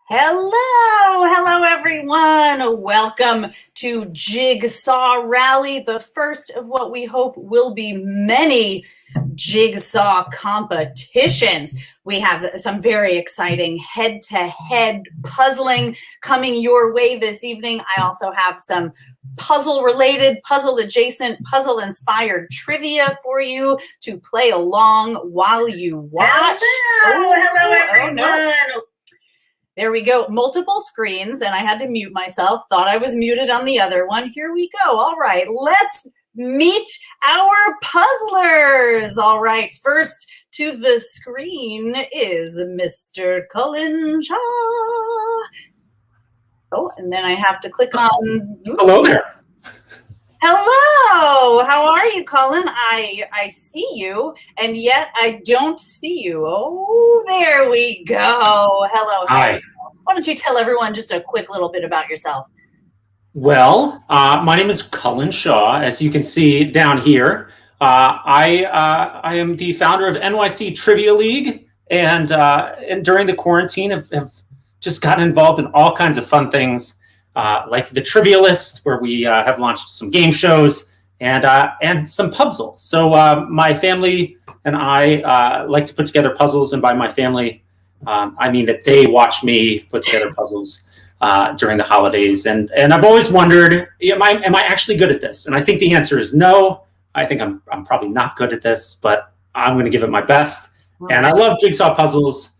Hello everyone. Welcome to Jigsaw Rally, the first of what we hope will be many jigsaw competitions. We have some very exciting head-to-head puzzling coming your way this evening. I also have some puzzle-related, puzzle-adjacent, puzzle-inspired trivia for you to play along while you watch. Hello everyone. No. There we go. Multiple screens, and I had to mute myself. Thought I was muted on the other one. Here we go. All right, let's meet our puzzlers. All right, first to the screen is Mr. Cullen Shaw. Oh, and then I have to click on... Hello there. Hello. How are you, Cullen? I see you, and yet I don't see you. Oh, there we go. Hello. Hi. Why don't you tell everyone just a quick little bit about yourself? Well, my name is Cullen Shaw. As you can see down here, I am the founder of NYC Trivia League, and during the quarantine have just gotten involved in all kinds of fun things, like the Trivia List, where we have launched some game shows and some Pubzle. So my family and I like to put together puzzles, and by my family, I mean that they watch me put together puzzles during the holidays, and I've always wondered, am I actually good at this? And I think the answer is no. I think I'm probably not good at this, but I'm going to give it my best. And I love jigsaw puzzles.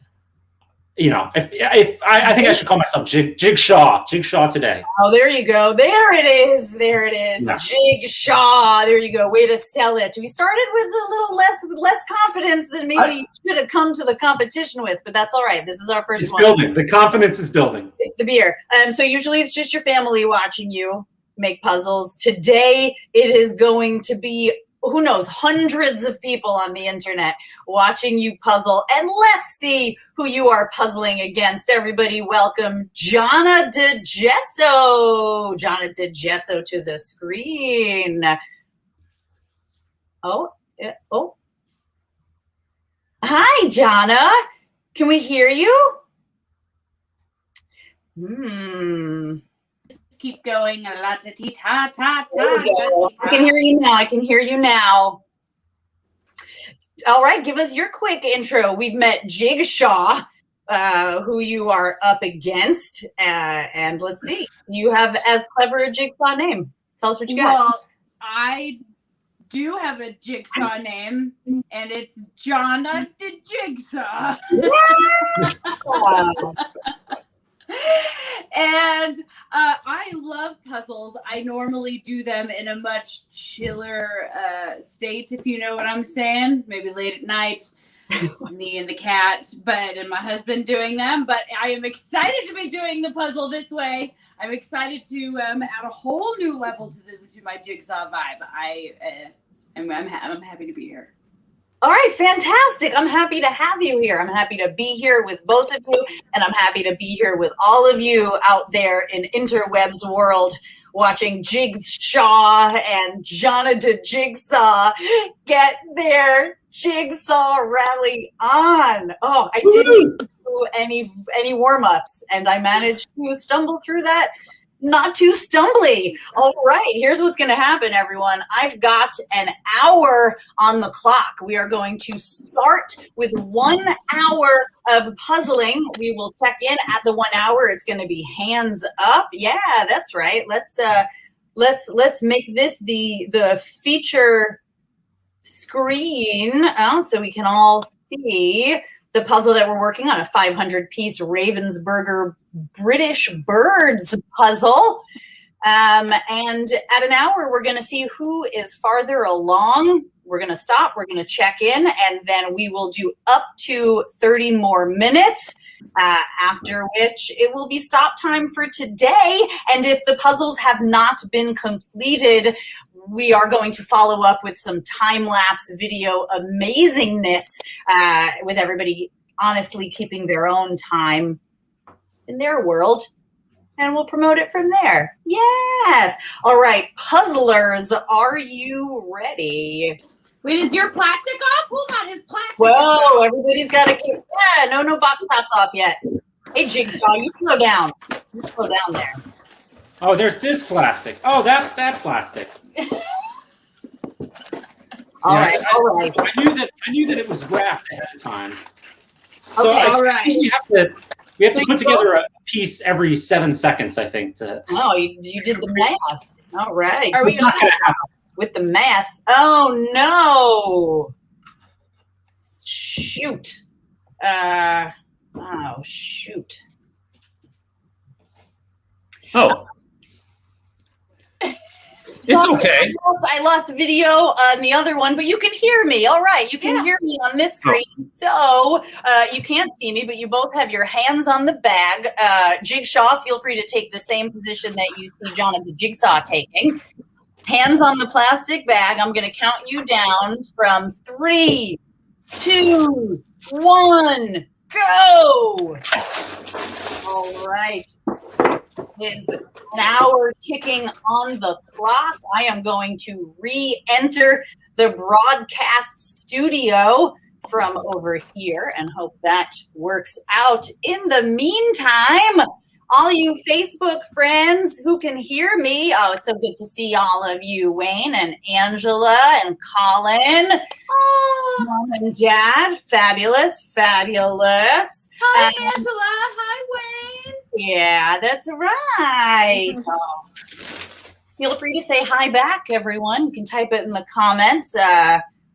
You know, if I think I should call myself Jigsaw today. Oh, there you go. There it is. Yeah. Jigsaw. There you go. Way to sell it. We started with a little less confidence than maybe you should have come to the competition with, but that's all right. This is our first one. It's building. The confidence is building. It's the beer. So usually it's just your family watching you make puzzles. Today it is going to be, who knows, hundreds of people on the internet watching you puzzle. And let's see who you are puzzling against. Everybody welcome Jonna DeGesso. Jonna DeGesso to the screen. Oh. Hi, Jonna. Can we hear you? Keep going. I can hear you now. All right, give us your quick intro. We've met Jigsaw, who you are up against, and let's see. You have as clever a jigsaw name. Tell us what you got. Well, I do have a jigsaw name, and it's Jonna DeJigsaw. Wow. And I love puzzles. I normally do them in a much chiller state, if you know what I'm saying. Maybe late at night, just me and the cat, and my husband doing them. But I am excited to be doing the puzzle this way. I'm excited to add a whole new level to my jigsaw vibe. I'm happy to be here. All right, fantastic. I'm happy to have you here. I'm happy to be here with both of you, and I'm happy to be here with all of you out there in interwebs world watching Jigsaw and Jonna DeJigsaw get their Jigsaw Rally on. Oh, I didn't do any warm-ups, and I managed to stumble through that. Not too stumbly. All right, here's what's going to happen, everyone. I've got an hour on the clock. We are going to start with 1 hour of puzzling. We will check in at the 1 hour. It's going to be hands up. Yeah, that's right. Let's make this the feature screen so we can all see the puzzle that we're working on, a 500-piece Ravensburger British birds puzzle. And at an hour, we're going to see who is farther along. We're going to stop. We're going to check in, and then we will do up to 30 more minutes, after which it will be stop time for today. And if the puzzles have not been completed, we are going to follow up with some time-lapse video amazingness with everybody honestly keeping their own time in their world, and we'll promote it from there. Yes. All right, puzzlers, are you ready? Wait, is your plastic off? Hold on, is plastic Whoa, off? everybody's got to keep, no box tops off yet. Hey, Jigsaw, you slow down. You slow down there. Oh, there's this plastic. Oh, that plastic. All right. I knew that it was wrapped ahead of time. So Okay, all right. We have to put together a piece every 7 seconds, I think. Oh, you did the math. All right. Are we It's not going to happen. With the math? Oh no! Shoot. Oh shoot. Oh. It's okay. I lost video on the other one, but you can hear me. All right, you can hear me on this screen. So you can't see me, but you both have your hands on the bag. Jigsaw, feel free to take the same position that you see Jonathan Jigsaw taking. Hands on the plastic bag. I'm going to count you down from 3, 2, 1, go! All right. Is an hour ticking on the clock. I am going to re-enter the broadcast studio from over here and hope that works out. In the meantime, all you Facebook friends who can hear me, oh, it's so good to see all of you, Wayne and Angela and Colin. Oh. Mom and Dad, fabulous. Hi, Angela. Hi, Wayne. Yeah, that's right. Feel free to say hi back, everyone. You can type it in the comments.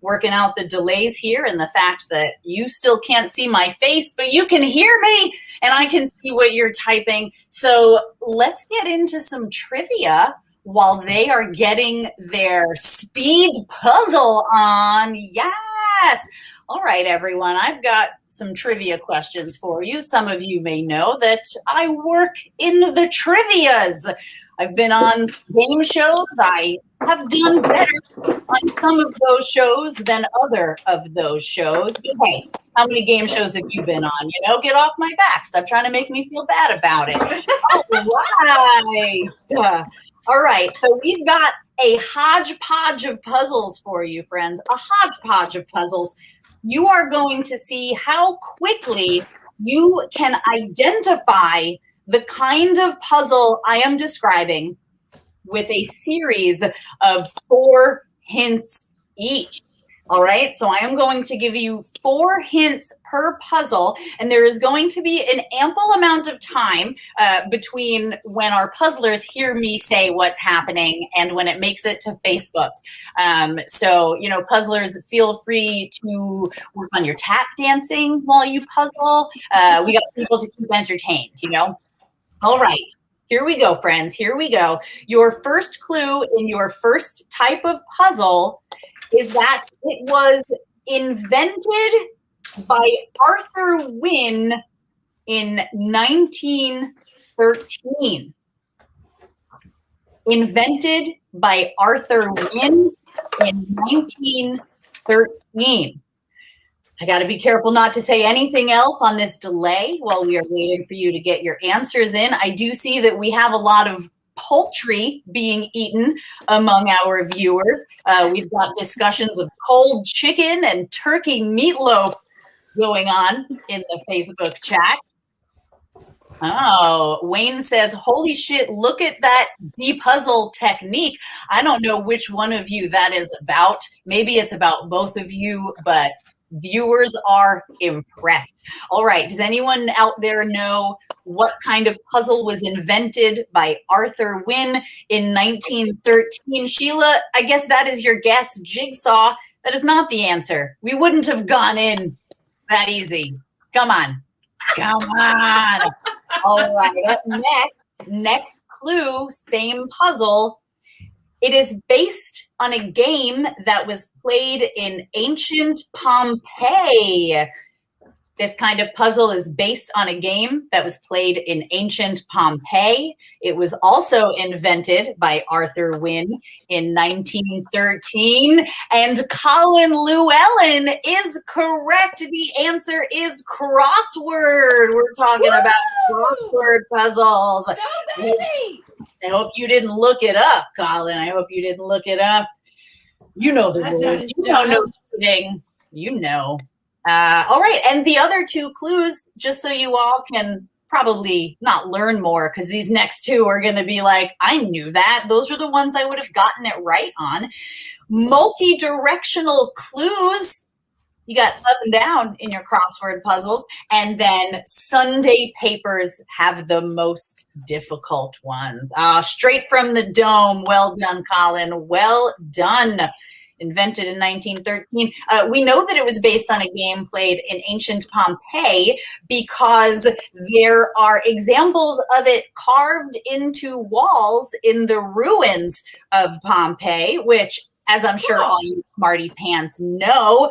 Working out the delays here and the fact that you still can't see my face, but you can hear me and I can see what you're typing. So let's get into some trivia while they are getting their speed puzzle on. Yes. All right, everyone, I've got some trivia questions for you. Some of you may know that I work in the trivias. I've been on game shows. I have done better on some of those shows than other of those shows. But hey, how many game shows have you been on? You know, get off my back. Stop trying to make me feel bad about it. All right, so we've got a hodgepodge of puzzles for you, friends. A hodgepodge of puzzles. You are going to see how quickly you can identify the kind of puzzle I am describing with a series of 4 hints each. All right, so I am going to give you 4 hints per puzzle, and there is going to be an ample amount of time between when our puzzlers hear me say what's happening and when it makes it to Facebook. So, you know, puzzlers, feel free to work on your tap dancing while you puzzle. We got people to keep entertained, you know. All right. Here we go, friends. Here we go. Your first clue in your first type of puzzle is that it was invented by Arthur Wynne in 1913. Invented by Arthur Wynne in 1913. I got to be careful not to say anything else on this delay while we are waiting for you to get your answers in. I do see that we have a lot of poultry being eaten among our viewers. We've got discussions of cold chicken and turkey meatloaf going on in the Facebook chat. Oh, Wayne says, holy shit, look at that depuzzle technique. I don't know which one of you that is about. Maybe it's about both of you, but viewers are impressed. All right. Does anyone out there know what kind of puzzle was invented by Arthur Wynne in 1913? Sheila, I guess that is your guess. Jigsaw, that is not the answer. We wouldn't have gone in that easy. Come on. Come on. All right. Up next clue, same puzzle. It is based on a game that was played in ancient Pompeii. This kind of puzzle is based on a game that was played in ancient Pompeii. It was also invented by Arthur Wynne in 1913. And Colin Llewellyn is correct. The answer is crossword. We're talking about crossword puzzles. Go, baby! I hope you didn't look it up, Colin. I hope you didn't look it up. You know the rules. You know no cheating. You know. All right. And the other 2 clues, just so you all can probably not learn more, because these next two are going to be like, I knew that. Those are the ones I would have gotten it right on. Multi-directional clues. You got up and down in your crossword puzzles. And then Sunday papers have the most difficult ones. Straight from the dome. Well done, Colin. Well done. Invented in 1913. We know that it was based on a game played in ancient Pompeii because there are examples of it carved into walls in the ruins of Pompeii, which, as I'm sure all you smarty pants know,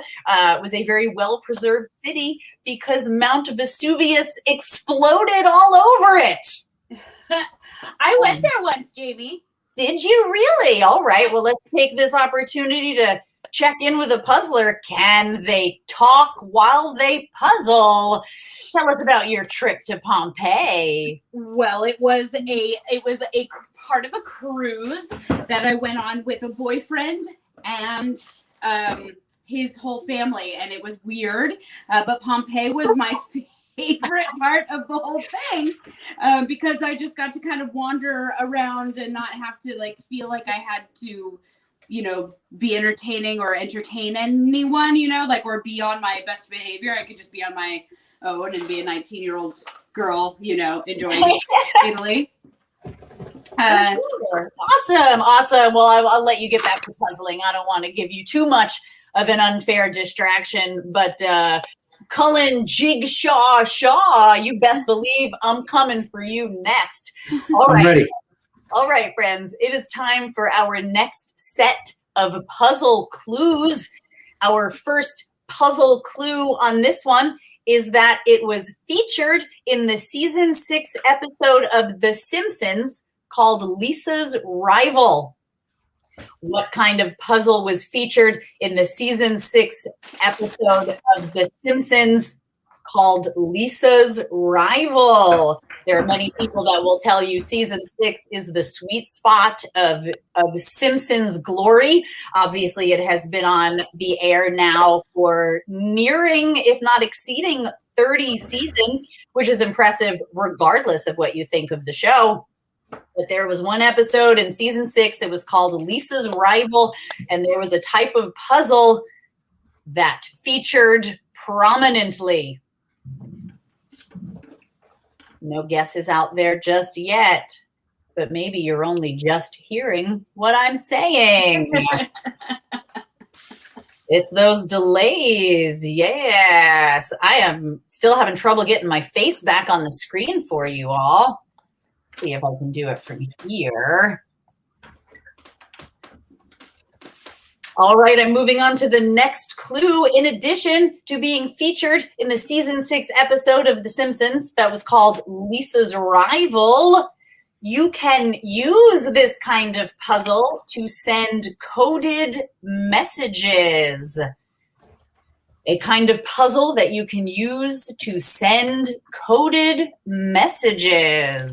was a very well-preserved city because Mount Vesuvius exploded all over it. I went there once, Jamie. Did you really? All right. Well, let's take this opportunity to check in with a puzzler. Can they talk while they puzzle? Tell us about your trip to Pompeii. Well, it was a part of a cruise that I went on with a boyfriend and his whole family, and it was weird. But Pompeii was my favorite part of the whole thing because I just got to kind of wander around and not have to like feel like I had to, you know, be entertaining or entertain anyone, you know, like, or be on my best behavior. I could just be on my own and be a 19-year-old girl, you know, enjoying Italy. Awesome. Well, I'll let you get back to puzzling. I don't want to give you too much of an unfair distraction, but Cullen Jigsaw Shaw, you best believe I'm coming for you next. All right. I'm ready. All right, friends. It is time for our next set of puzzle clues. Our first puzzle clue on this one is that it was featured in the season 6 episode of The Simpsons called Lisa's Rival. What kind of puzzle was featured in the season 6 episode of The Simpsons called Lisa's Rival? There are many people that will tell you season 6 is the sweet spot of Simpsons glory. Obviously, it has been on the air now for nearing, if not exceeding, 30 seasons, which is impressive regardless of what you think of the show. But there was one episode in season 6, it was called Lisa's Rival, and there was a type of puzzle that featured prominently. No guesses out there just yet, but maybe you're only just hearing what I'm saying. It's those delays. Yes. I am still having trouble getting my face back on the screen for you all. See if I can do it from here. All right, I'm moving on to the next clue. In addition to being featured in the season 6 episode of The Simpsons that was called Lisa's Rival, you can use this kind of puzzle to send coded messages. A kind of puzzle that you can use to send coded messages.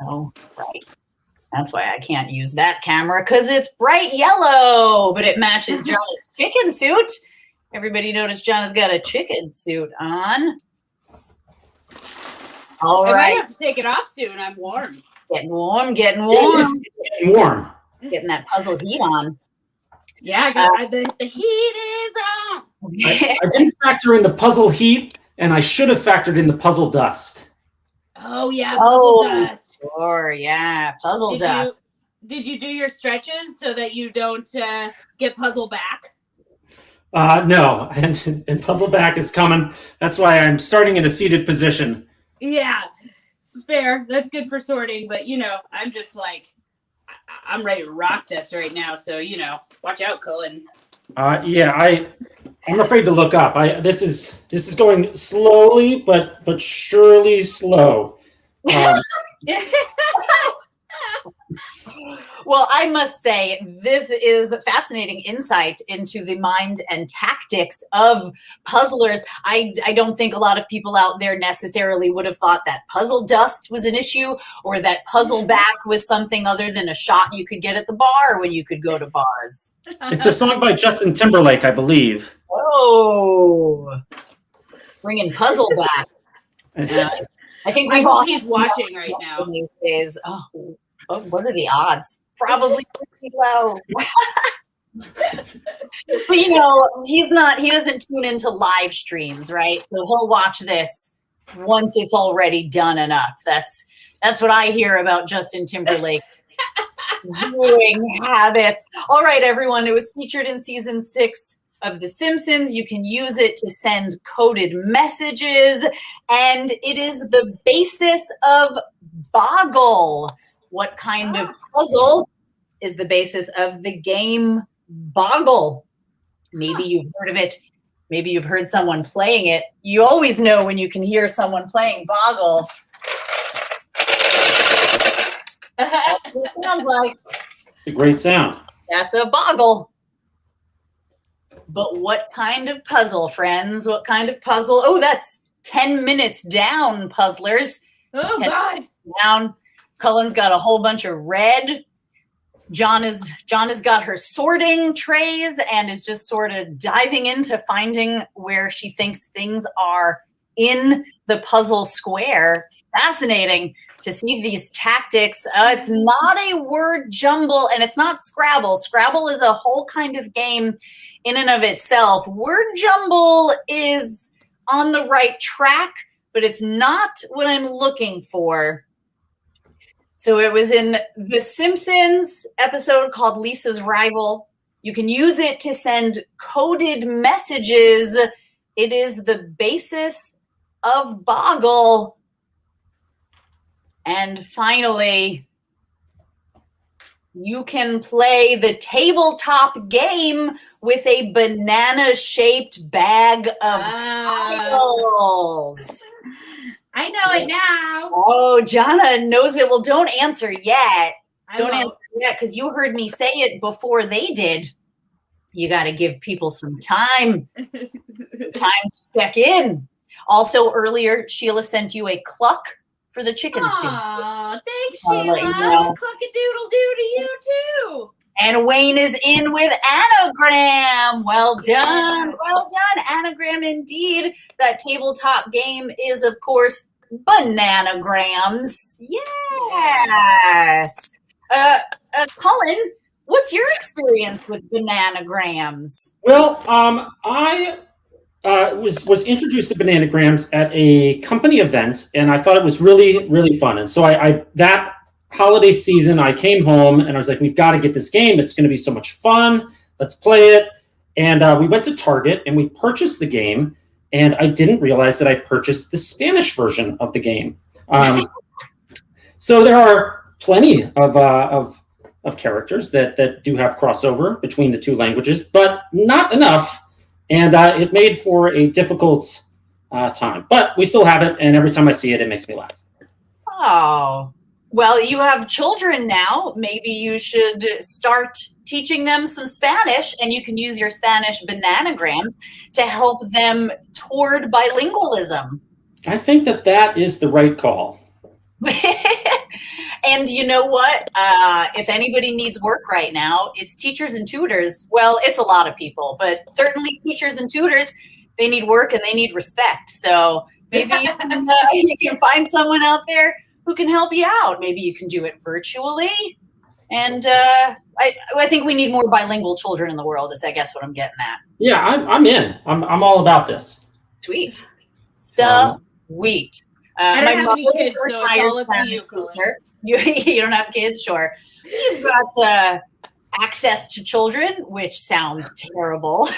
Oh, right. That's why I can't use that camera, because it's bright yellow, but it matches John's chicken suit. Everybody notice John has got a chicken suit on. All right. I might have to take it off soon. I'm warm. Getting warm. Getting warm. Getting that puzzle heat on. Yeah, the heat is on. I didn't factor in the puzzle heat, and I should have factored in the puzzle dust. Oh, yeah, puzzle dust. Sure, yeah, puzzle dust. Did you do your stretches so that you don't get puzzle back? No, and puzzle back is coming. That's why I'm starting in a seated position. Yeah, spare. That's good for sorting, but you know, I'm just like, I'm ready to rock this right now. So you know, watch out, Cullen. Yeah, I'm afraid to look up. This is going slowly, but surely slow. Well, I must say, this is fascinating insight into the mind and tactics of puzzlers. I don't think a lot of people out there necessarily would have thought that puzzle dust was an issue, or that puzzle back was something other than a shot you could get at the bar when you could go to bars. It's a song by Justin Timberlake, I believe. Oh. bringing Puzzle back. I think I hope he's watching right now these days. Oh, what are the odds? Probably pretty low. But you know, he doesn't tune into live streams, right? So he'll watch this once it's already done and up. That's what I hear about Justin Timberlake viewing habits. All right, everyone. It was featured in season 6 of The Simpsons. You can use it to send coded messages, and it is the basis of Boggle. What kind of puzzle is the basis of the game Boggle? Maybe you've heard of it. Maybe you've heard someone playing it. You always know when you can hear someone playing Boggle. That's what it sounds like. It's a great sound. That's a Boggle. But what kind of puzzle, friends? What kind of puzzle? Oh, that's 10 minutes down, puzzlers. Oh, God. Down. Cullen's got a whole bunch of red. John has got her sorting trays and is just sort of diving into finding where she thinks things are in the puzzle square. Fascinating to see these tactics. It's not a word jumble, and it's not Scrabble. Scrabble is a whole kind of game in and of itself. Word jumble is on the right track, but it's not what I'm looking for. So it was in The Simpsons episode called Lisa's Rival. You can use it to send coded messages. It is the basis of Boggle. And finally, you can play the tabletop game with a banana-shaped bag of tiles. I know it now. Oh, Jana knows it. Well, don't answer yet. Don't answer yet, because you heard me say it before they did. You got to give people some time. Time to check in. Also, earlier, Sheila sent you a cluck for the chicken soup. Aw, thanks, Sheila. Cluck-a-doodle-doo to you, too. And Wayne is in with anagram. Well done. Well done. Anagram indeed. That tabletop game is, of course, bananagrams. Yes. Cullen, what's your experience with bananagrams? Well, I was introduced to bananagrams at a company event, and I thought it was really, really fun. And so I that holiday season, I came home and I was like, we've got to get this game. It's going to be so much fun. Let's play it. And we went to Target and we purchased the game. And I didn't realize that I purchased the Spanish version of the game. So there are plenty of characters that do have crossover between the two languages, but not enough. And it made for a difficult time. But we still have it. And every time I see it, it makes me laugh. Oh, well, you have children now. Maybe you should start teaching them some Spanish, and you can use your Spanish bananagrams to help them toward bilingualism. I think that is the right call. And you know what? If anybody needs work right now, it's teachers and tutors. Well, it's a lot of people, but certainly teachers and tutors, they need work and they need respect. So maybe you can find someone out there who can help you out. Maybe you can do it virtually. And I think we need more bilingual children in the world, is I guess what I'm getting at. Yeah, I'm in. I'm all about this. Sweet. Sweet. My mother is a retired Spanish teacher. You don't have kids? Sure. You've got access to children, which sounds terrible.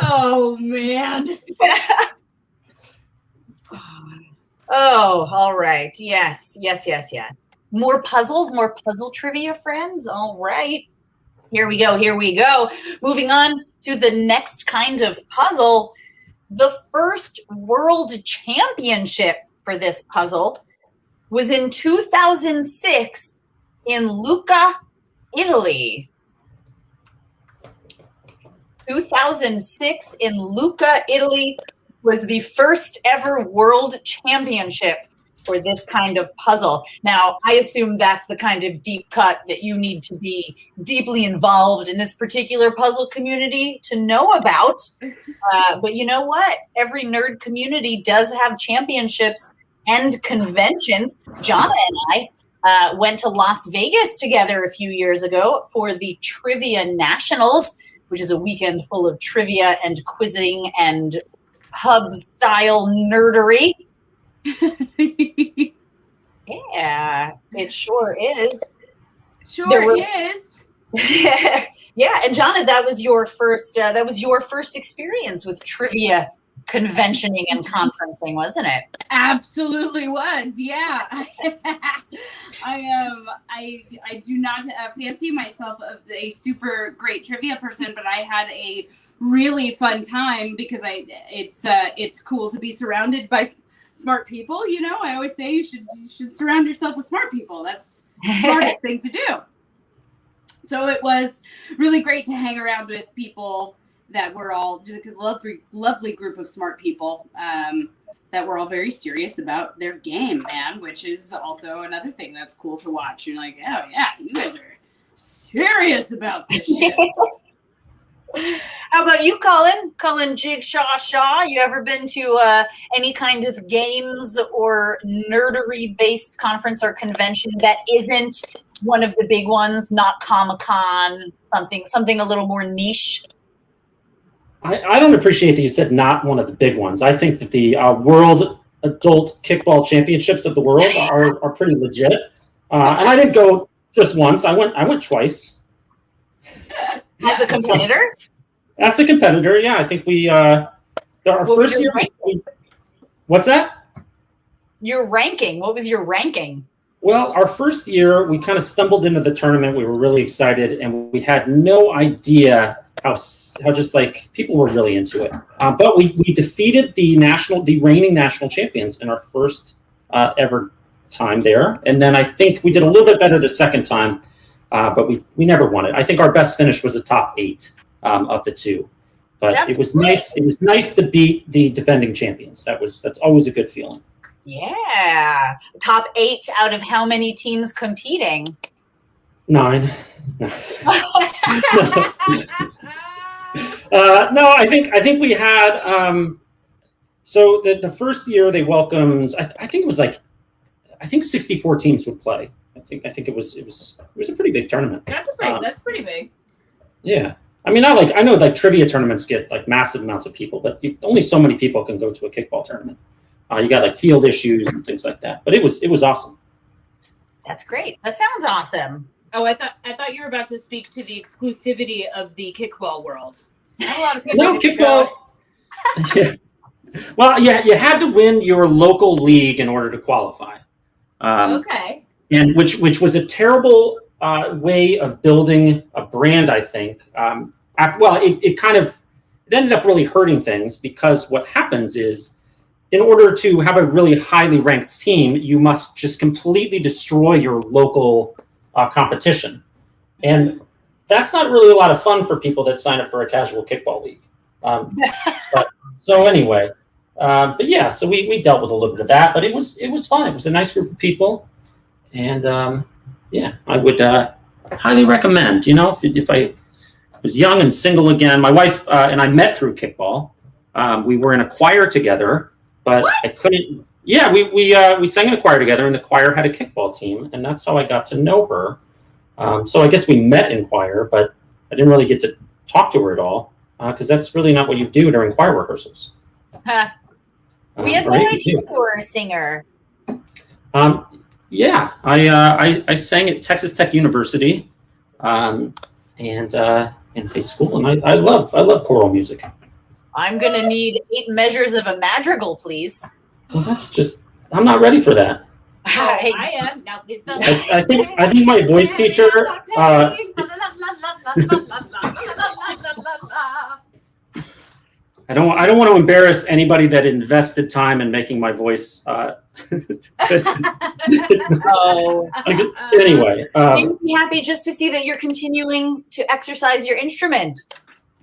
Oh, man. Oh, all right. Yes. More puzzles, more puzzle trivia, friends. All right. Here we go. Moving on to the next kind of puzzle. The first world championship for this puzzle was in 2006 in Lucca, Italy. 2006 in Lucca, Italy was the first ever world championship for this kind of puzzle. Now, I assume that's the kind of deep cut that you need to be deeply involved in this particular puzzle community to know about. But you know what? Every nerd community does have championships and conventions. Jana and I went to Las Vegas together a few years ago for the Trivia Nationals, which is a weekend full of trivia and quizzing and pub-style nerdery. Yeah, it sure is. Sure is. Yeah, and Jana, that was your first experience with trivia conventioning and conferencing, wasn't it? Absolutely was. Yeah. I do not fancy myself a super great trivia person, but I had a really fun time because it's cool to be surrounded by smart people. You know, I always say you should surround yourself with smart people. That's the smartest thing to do. So it was really great to hang around with people that were all just a lovely group of smart people that were all very serious about their game, man, which is also another thing that's cool to watch. You're like, oh yeah, you guys are serious about this shit. How about you, Colin? Colin Jigsaw Shaw, you ever been to any kind of games or nerdery-based conference or convention that isn't one of the big ones, not Comic-Con, something a little more niche? I don't appreciate that you said not one of the big ones. I think that the World Adult Kickball Championships of the world are pretty legit. And I didn't go just once. I went twice. As a competitor? As a competitor, yeah. I think we our first year. What's that? Your ranking. What was your ranking? Well, our first year, we kind of stumbled into the tournament. We were really excited, and we had no idea how just like people were really into it. But we defeated the reigning national champions in our first ever time there, and then I think we did a little bit better the second time, but we never won it. I think our best finish was a top 8 of the 2. But it was nice. It was nice to beat the defending champions. That's always a good feeling. Yeah. Top 8 out of how many teams competing? 9. No, I think we had. So the first year they welcomed. I think it was 64 teams would play. I think it was a pretty big tournament. That's pretty big. Yeah. I mean, I know like trivia tournaments get like massive amounts of people, but only so many people can go to a kickball tournament. You got like field issues and things like that, but it was awesome. That's great. That sounds awesome. Oh, I thought you were about to speak to the exclusivity of the kickball world. Not a lot of people. No, kickball. Yeah. Well, yeah, you had to win your local league in order to qualify. Okay. And which was a terrible way of building a brand, I think. It ended up really hurting things because what happens is, in order to have a really highly ranked team, you must just completely destroy your local competition. And that's not really a lot of fun for people that sign up for a casual kickball league. So we dealt with a little bit of that, but it was fun. It was a nice group of people. And I would highly recommend, if I was young and single again, my wife and I met through kickball. We were in a choir together. But what? I couldn't. Yeah, we sang in a choir together, and the choir had a kickball team, and that's how I got to know her. So I guess we met in choir, but I didn't really get to talk to her at all because that's really not what you do during choir rehearsals. We had no idea you were a singer. Yeah, I sang at Texas Tech University, and in high school, and I love choral music. I'm going to need 8 measures of a madrigal, please. Well, I'm not ready for that. I am. No, it's not. I think my voice teacher. I don't want to embarrass anybody that invested time in making my voice. Anyway. You'd be happy just to see that you're continuing to exercise your instrument.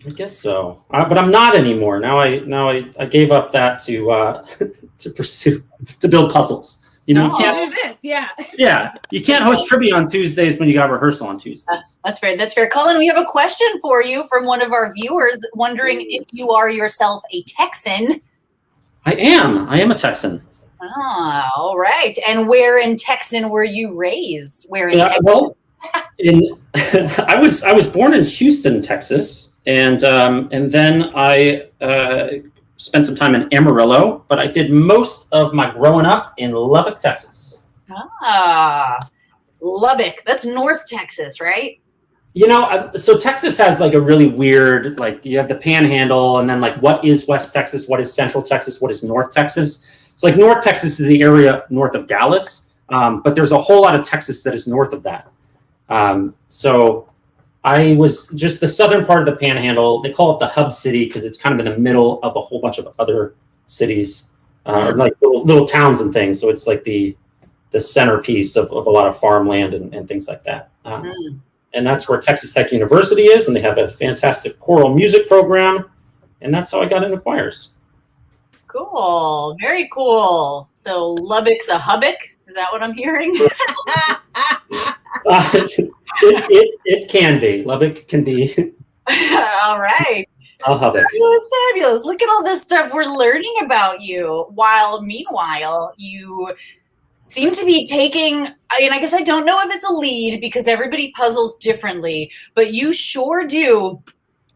I guess so, but I'm not anymore. Now I gave up that to pursue to build puzzles. You know, you I'll can't. do this, yeah. Yeah, you can't host trivia on Tuesdays when you got rehearsal on Tuesdays. That's fair. That's fair. Cullen, we have a question for you from one of our viewers wondering if you are yourself a Texan. I am a Texan. Ah, all right. And where in Texan were you raised? Where in Texas? Well, I was born in Houston, Texas, and then I spent some time in Amarillo, but I did most of my growing up in Lubbock, Texas. Ah, Lubbock. That's North Texas, right? You know, so Texas has like a really weird, like you have the Panhandle, and then like what is West Texas, what is Central Texas, what is North Texas. So like North Texas is the area north of Dallas, but there's a whole lot of Texas that is north of that. So I was just the southern part of the Panhandle. They call it the hub city because it's kind of in the middle of a whole bunch of other cities, like little towns and things. So it's like the centerpiece of a lot of farmland and things like that. And that's where Texas Tech University is, and they have a fantastic choral music program, and that's how I got into choirs. Cool. Very cool. So Lubbock's a hubbock? Is that what I'm hearing? It can be. Lubbock can be. All right. A hubbock. Fabulous, fabulous. Look at all this stuff we're learning about you. While meanwhile, you seem to be taking, I guess I don't know if it's a lead because everybody puzzles differently, but you sure do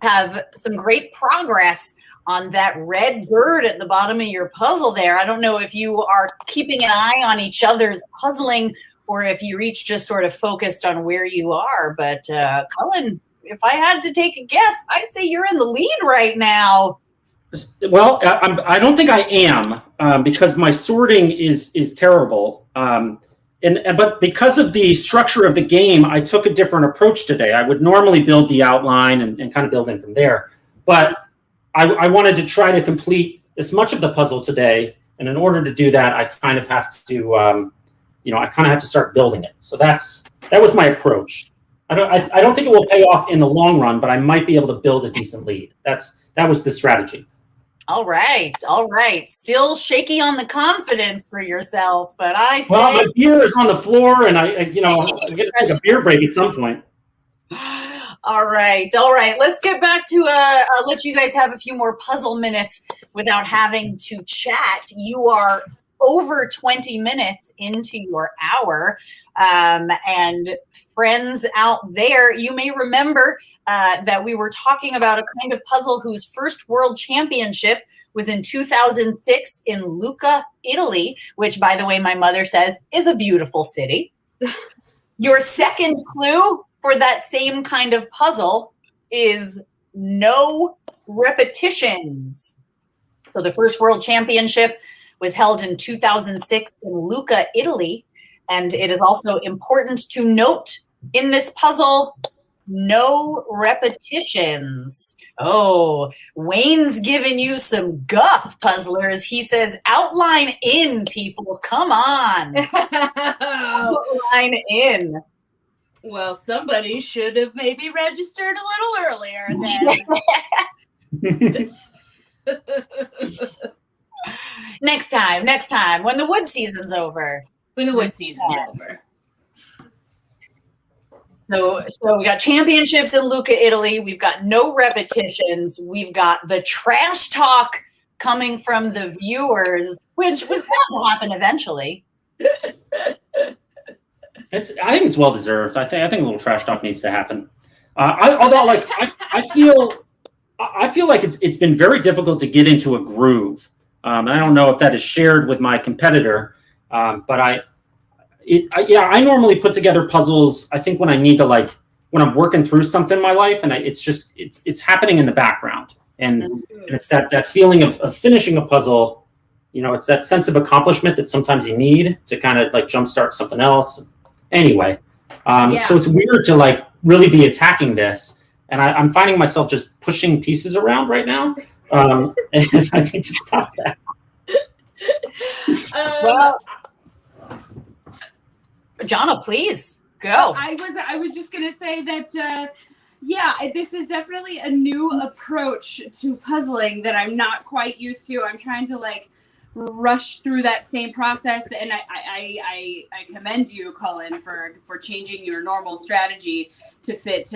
have some great progress on that red bird at the bottom of your puzzle there. I don't know if you are keeping an eye on each other's puzzling or if you're each just sort of focused on where you are. But Cullen, if I had to take a guess, I'd say you're in the lead right now. Well, I don't think I am because my sorting is terrible. But because of the structure of the game, I took a different approach today. I would normally build the outline and kind of build in from there. But I wanted to try to complete as much of the puzzle today. And in order to do that, I kind of have to, start building it. So that was my approach. I don't think it will pay off in the long run, but I might be able to build a decent lead. That was the strategy. All right. Still shaky on the confidence for yourself, but I say... Well, my beer is on the floor, and I'm going to take a beer break at some point. All right. Let's get back to let you guys have a few more puzzle minutes without having to chat. You are over 20 minutes into your hour. And friends out there, you may remember that we were talking about a kind of puzzle whose first world championship was in 2006 in Lucca, Italy, which, by the way, my mother says is a beautiful city. Your second clue for that same kind of puzzle is no repetitions. So the first world championship was held in 2006 in Lucca, Italy. And it is also important to note in this puzzle, no repetitions. Oh, Wayne's giving you some guff, puzzlers. He says, outline in, people. Come on. Outline in. Well, somebody should have maybe registered a little earlier then. Next time, when the wood season's over. When the wood season's over. So we got championships in Lucca, Italy. We've got no repetitions. We've got the trash talk coming from the viewers, which was bound to happen eventually. I think it's well deserved. I think a little trash talk needs to happen. I feel like it's been very difficult to get into a groove. And I don't know if that is shared with my competitor, but I normally put together puzzles. I think when I need to, when I'm working through something in my life, and it's happening in the background, and it's that feeling of finishing a puzzle. It's that sense of accomplishment that sometimes you need to kind of jumpstart something else. Anyway, so it's weird to really be attacking this, and I'm finding myself just pushing pieces around right now, and I need to stop that. Well, Jonna, please go. I was just gonna say that this is definitely a new approach to puzzling that I'm not quite used to. I'm trying to rush through that same process. And I commend you, Cullen, for changing your normal strategy to fit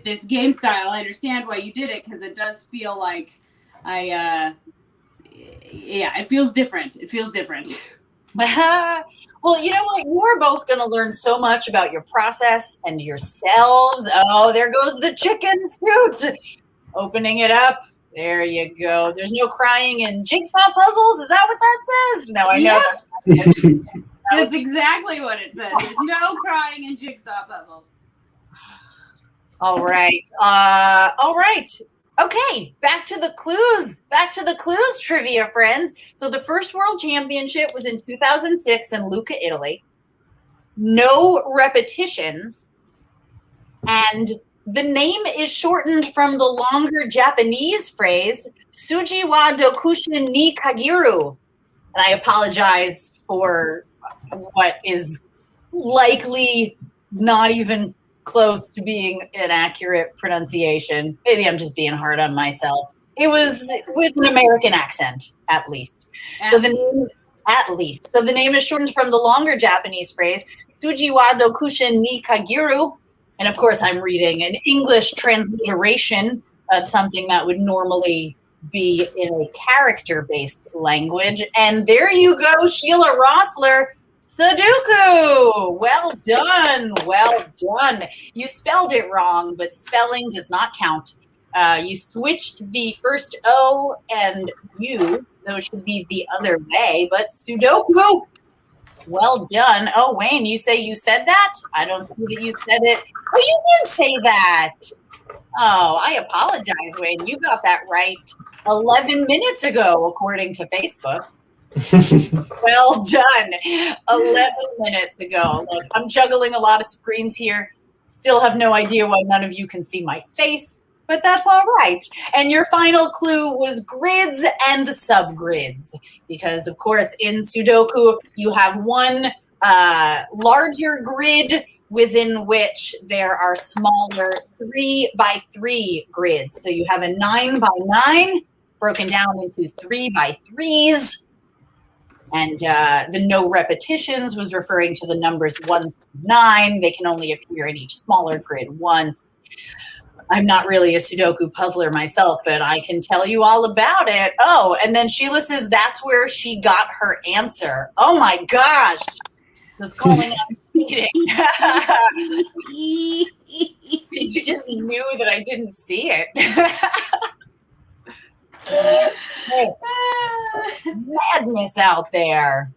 this game style. I understand why you did it, because it does feel like it feels different. It feels different. Well, you know what? You're both going to learn so much about your process and yourselves. Oh, there goes the chicken suit. Opening it up. There you go. There's no crying in jigsaw puzzles. Is that what that says? No, I know. Yeah. That's exactly what it says. There's no crying in jigsaw puzzles. All right. All right. Okay, back to the clues. Back to the clues, trivia friends. So the first World Championship was in 2006 in Lucca, Italy. No repetitions. And the name is shortened from the longer Japanese phrase, Suji wa dokushin ni kagiru. And I apologize for what is likely not even close to being an accurate pronunciation. Maybe I'm just being hard on myself. It was with an American accent, at least. So the name is shortened from the longer Japanese phrase, Suji wa dokushin ni kagiru. And of course, I'm reading an English transliteration of something that would normally be in a character-based language. And there you go, Sheila Rossler, Sudoku. Well done. Well done. You spelled it wrong, but spelling does not count. You switched the first O and U. Those should be the other way, but Sudoku. Well done. Oh, Wayne, you say you said that? I don't see that you said it. Oh, you did say that. Oh, I apologize, Wayne. You got that right 11 minutes ago, according to Facebook. Well done. 11 minutes ago. Look, I'm juggling a lot of screens here. Still have no idea why none of you can see my face, but that's all right. And your final clue was grids and subgrids, because of course in Sudoku you have one larger grid within which there are smaller 3x3 grids. So you have a 9x9 broken down into 3x3s. And the no repetitions was referring to the numbers 1 through 9. They can only appear in each smaller grid once. I'm not really a Sudoku puzzler myself, but I can tell you all about it. Oh, and then Sheila says that's where she got her answer. Oh my gosh. Just calling out cheating. You just knew that I didn't see it. Madness out there.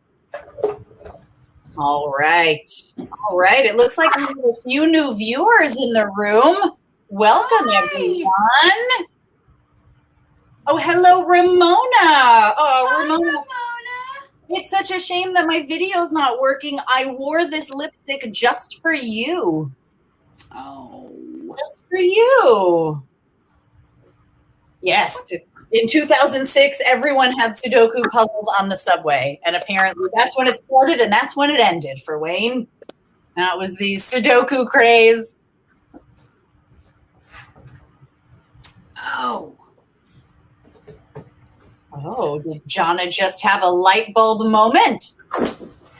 All right. All right. It looks like we have a few new viewers in the room. Welcome, everyone. Oh, hello, Ramona. Oh, Ramona. It's such a shame that my video's not working. I wore this lipstick just for you. Oh. Just for you. Yes. In 2006, everyone had Sudoku puzzles on the subway. And apparently that's when it started and that's when it ended for Wayne. That was the Sudoku craze. Oh. Oh, did Jonna just have a light bulb moment?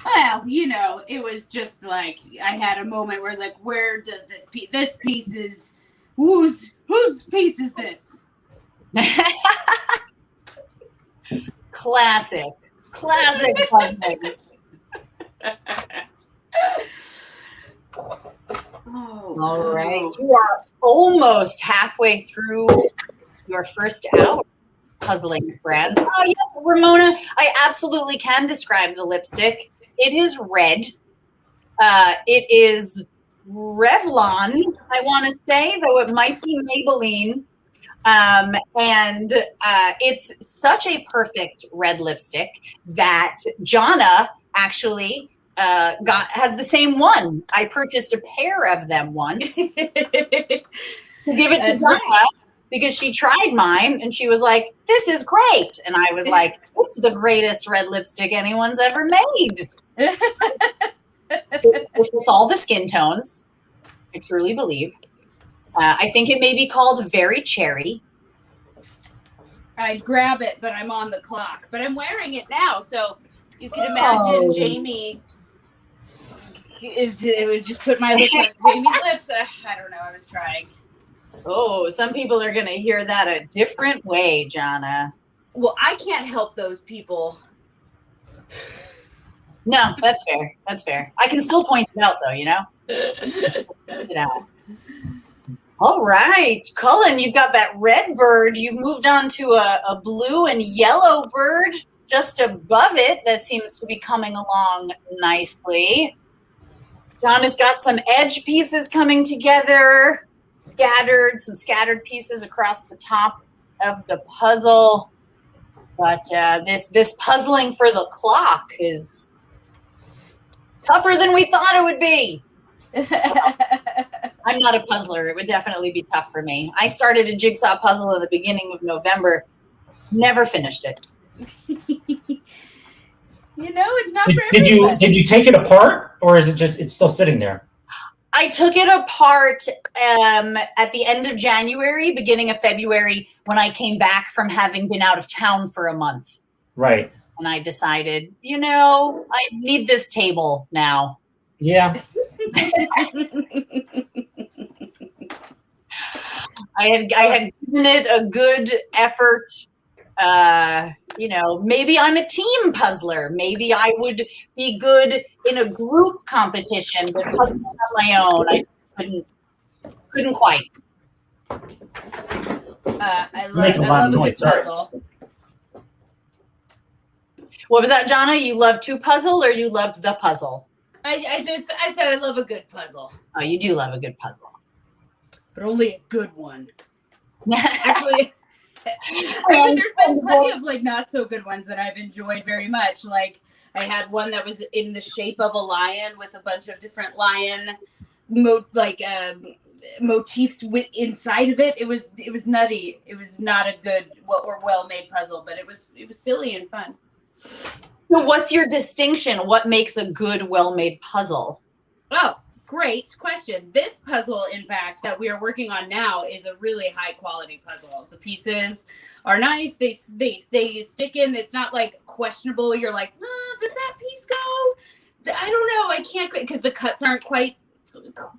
Well, you know, it was just like I had a moment where it's like, where does this piece is whose piece is this? Classic puzzling. All right, you are almost halfway through your first hour puzzling, friends. Oh yes, Ramona, I absolutely can describe the lipstick. It is red. It is Revlon, I want to say, though it might be Maybelline. And it's such a perfect red lipstick that Jonna actually has the same one. I purchased a pair of them once to give it to Jonna because she tried mine and she was like, "This is great," and I was like, "It's the greatest red lipstick anyone's ever made." It's all the skin tones. I truly believe. I think it may be called Very Cherry. I'd grab it, but I'm on the clock. But I'm wearing it now, so you can imagine Jamie it would just put my lips on Jamie's lips. I don't know. I was trying. Oh, some people are going to hear that a different way, Jana. Well, I can't help those people. No, that's fair. That's fair. I can still point it out, though, you know? All right. Cullen, you've got that red bird. You've moved on to a blue and yellow bird just above it that seems to be coming along nicely. John has got some edge pieces coming together, some scattered pieces across the top of the puzzle. But this puzzling for the clock is tougher than we thought it would be. I'm not a puzzler. It would definitely be tough for me. I started a jigsaw puzzle at the beginning of November. Never finished it. You know, it's not for everyone. Did you take it apart, or is it just it's still sitting there? I took it apart at the end of January, beginning of February, when I came back from having been out of town for a month. Right. And I decided, you know, I need this table now. Yeah. I had given it a good effort. You know, maybe I'm a team puzzler. Maybe I would be good in a group competition, but puzzling on my own, I couldn't quite. I love a good puzzle. What was that, Jana? You love to puzzle, or you loved the puzzle? I said I love a good puzzle. Oh, you do love a good puzzle, but only a good one. Actually. There's been plenty of like not so good ones that I've enjoyed very much. Like I had one that was in the shape of a lion with a bunch of different lion motifs inside of it. It was nutty. It was not a good or well-made puzzle, but it was silly and fun. So what's your distinction? What makes a good, well-made puzzle? Oh, great question. This puzzle, in fact, that we are working on now is a really high quality puzzle. The pieces are nice. They stick in. It's not like questionable. You're like, does that piece go? I don't know. I can't, because the cuts aren't quite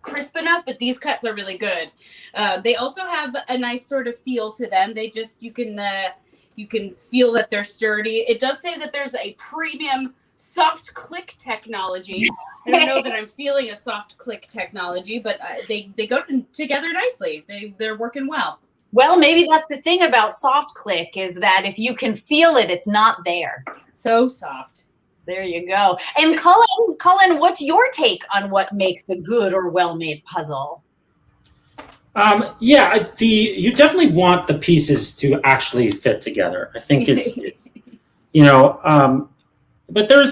crisp enough, but these cuts are really good. They also have a nice sort of feel to them. They just, you can feel that they're sturdy. It does say that there's a premium soft click technology. I don't know that I'm feeling a soft click technology, but they go together nicely. They're working well. Well, maybe that's the thing about soft click, is that if you can feel it, it's not there. So soft. There you go. And Cullen, what's your take on what makes a good or well-made puzzle? You definitely want the pieces to actually fit together. I think is you know, but I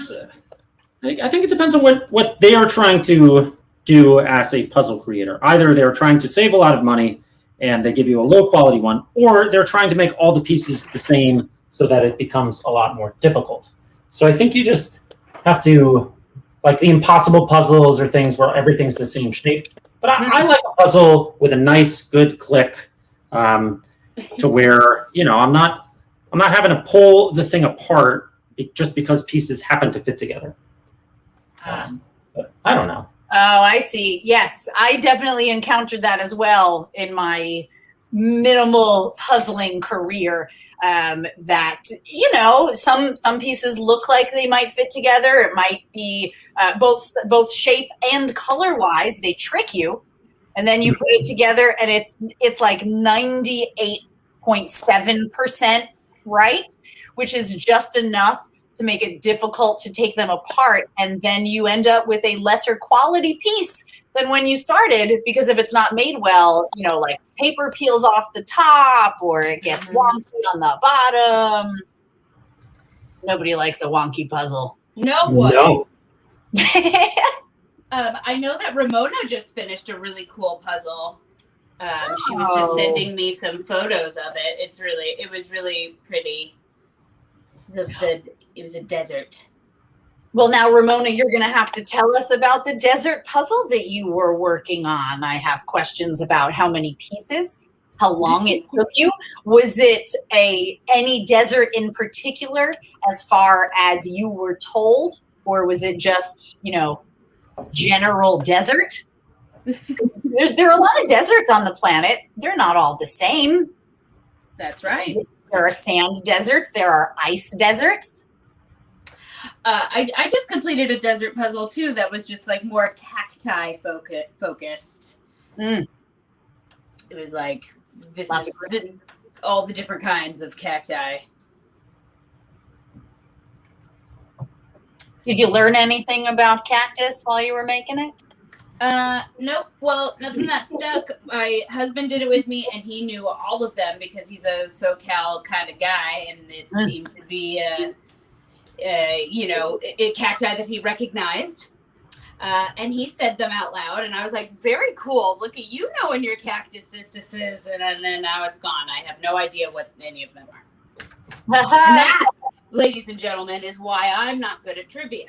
think it depends on what they are trying to do as a puzzle creator. Either they're trying to save a lot of money and they give you a low quality one, or they're trying to make all the pieces the same so that it becomes a lot more difficult. So I think you just have to, like the impossible puzzles or things where everything's the same shape. But I like a puzzle with a nice, good click, to where, you know, I'm not having to pull the thing apart just because pieces happen to fit together. But I don't know. Oh, I see. Yes, I definitely encountered that as well in my minimal puzzling career. That, you know, some pieces look like they might fit together. It might be both shape and color wise. They trick you, and then you put it together, and it's like 98.7% right, which is just enough to make it difficult to take them apart. And then you end up with a lesser quality piece than when you started, because if it's not made well, you know, like paper peels off the top or it gets wonky on the bottom. Nobody likes a wonky puzzle. No one. No. I know that Ramona just finished a really cool puzzle. She was just sending me some photos of it. It was really pretty. It was a desert. Well, now, Ramona, you're going to have to tell us about the desert puzzle that you were working on. I have questions about how many pieces how long it took you? Was it any desert in particular as far as you were told? Or was it just, general desert? There are a lot of deserts on the planet. They're not all the same. That's right. There are sand deserts. There are ice deserts. I just completed a desert puzzle too that was just like more cacti focused. Mm. It was like this Lots is all the different kinds of cacti. Did you learn anything about cactus while you were making it? Nope. Well, nothing that stuck. My husband did it with me, and he knew all of them because he's a SoCal kind of guy, and it seemed to be a cacti that he recognized. And he said them out loud, and I was like, very cool. Look at you knowing your cactus is. And then now it's gone. I have no idea what any of them are. And that, ladies and gentlemen, is why I'm not good at trivia.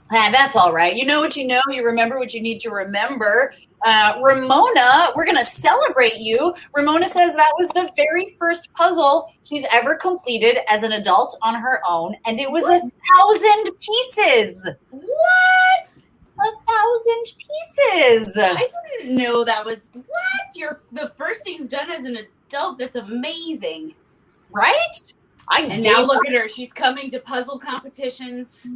That's all right. You know what you know. You remember what you need to remember. Ramona, we're going to celebrate you. Ramona says that was the very first puzzle she's ever completed as an adult on her own, and it was 1,000 pieces. What? 1,000 pieces. I didn't know that was what? The first thing you've done as an adult. That's amazing. Right? And now look at her. She's coming to puzzle competitions.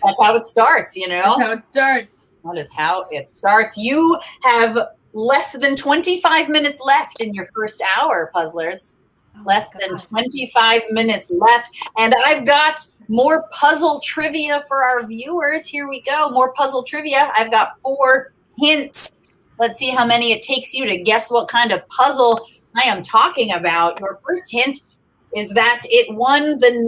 That's how it starts, That's how it starts. That is how it starts. You have less than 25 minutes left in your first hour, puzzlers. Less than 25 minutes left. And I've got more puzzle trivia for our viewers. Here we go. More puzzle trivia. I've got 4 hints. Let's see how many it takes you to guess what kind of puzzle I am talking about. Your first hint is that it won the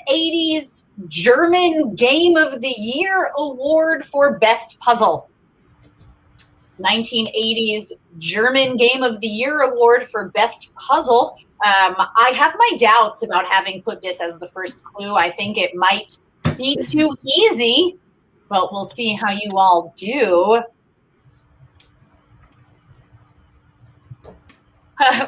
1980s German Game of the Year award for Best Puzzle. 1980s German Game of the Year award for Best Puzzle. I have my doubts about having put this as the first clue. I think it might be too easy, but we'll see how you all do.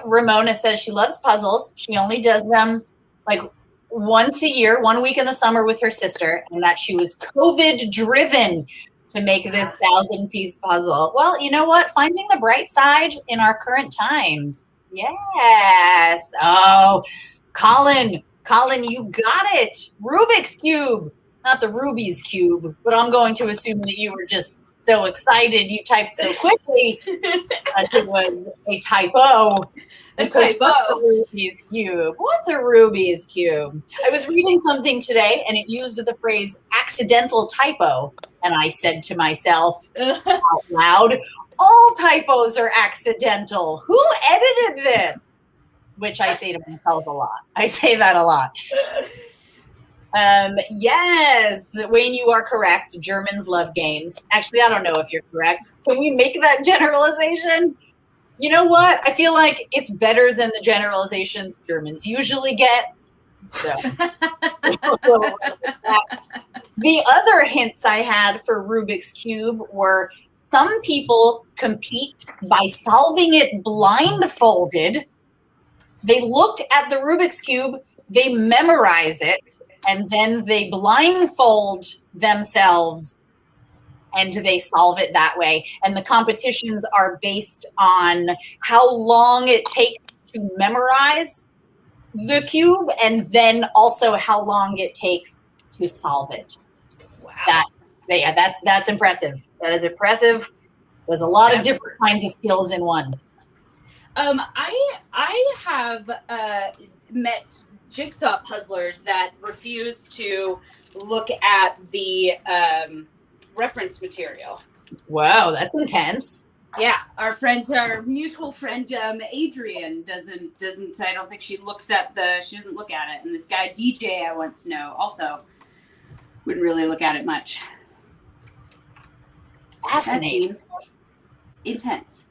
Ramona says she loves puzzles. She only does them like once a year, 1 week in the summer with her sister, and that she was COVID driven to make this 1,000-piece puzzle. Well, you know what? Finding the bright side in our current times. Yes. Oh, Colin, you got it. Rubik's Cube, not the Ruby's Cube, but I'm going to assume that you were just so excited you typed so quickly that it was a typo. A typo. What's a Ruby's Cube? What's a Ruby's Cube? I was reading something today and it used the phrase accidental typo. And I said to myself out loud, all typos are accidental. Who edited this? Which I say to myself a lot. I say that a lot. Yes, Wayne, you are correct. Germans love games. Actually, I don't know if you're correct. Can we make that generalization? You know what? I feel like it's better than the generalizations Germans usually get. So, the other hints I had for Rubik's Cube were some people compete by solving it blindfolded. They look at the Rubik's Cube, they memorize it, and then they blindfold themselves and they solve it that way. And the competitions are based on how long it takes to memorize the cube and then also how long it takes to solve it. Wow. That's impressive. That is impressive. There's a lot of different kinds of skills in one. I have met jigsaw puzzlers that refuse to look at the reference material. Wow, that's intense. Yeah, our mutual friend Adrian doesn't. I don't think she doesn't look at it. And this guy DJ I once know also wouldn't really look at it much. Fascinating. That seems intense.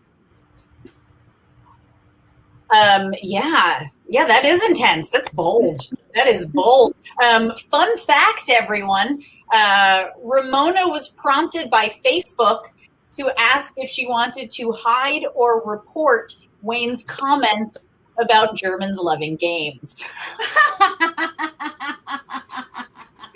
Yeah, that is intense. That's bold. That is bold. Fun fact, everyone. Ramona was prompted by Facebook to ask if she wanted to hide or report Wayne's comments about Germans loving games.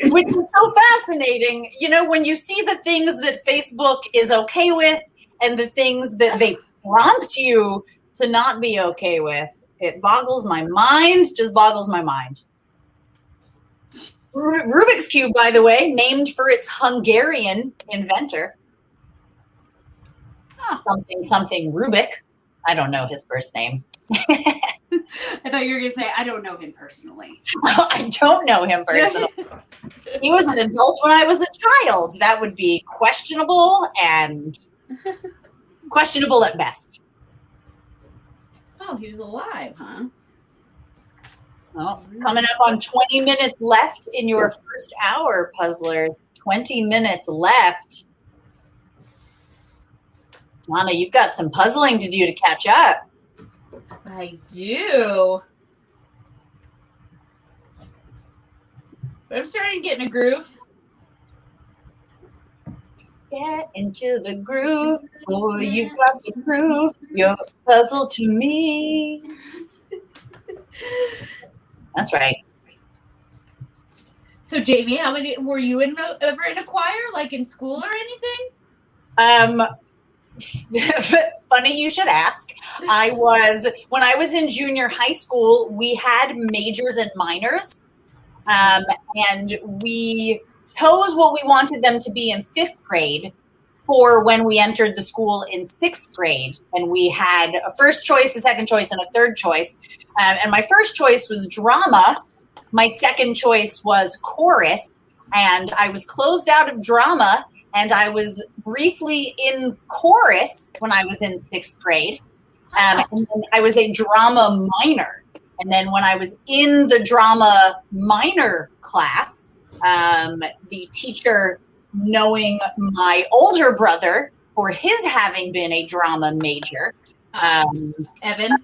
Which is so fascinating. You know, when you see the things that Facebook is okay with and the things that they prompt you to not be okay with, it boggles my mind, just boggles my mind. Rubik's Cube, by the way, named for its Hungarian inventor. Something Rubik. I don't know his first name. I thought you were going to say, I don't know him personally. I don't know him personally. He was an adult when I was a child. That would be questionable and questionable at best. Oh, he was alive, huh? Well, coming up on 20 minutes left in your first hour, puzzlers. 20 minutes left. Lana, you've got some puzzling to do to catch up. I do. But I'm starting to get in a groove. Get into the groove, boy, you've got to prove your puzzle to me. That's right. So, Jamie, how many were you ever in a choir, like in school or anything? Funny you should ask. When I was in junior high school, we had majors and minors, and we chose what we wanted them to be in 5th grade for when we entered the school in 6th grade. And we had a first choice, a second choice, and a third choice. And my first choice was drama. My second choice was chorus. And I was closed out of drama, and I was briefly in chorus when I was in 6th grade. And then I was a drama minor. And then when I was in the drama minor class, the teacher, knowing my older brother for his having been a drama major, Evan,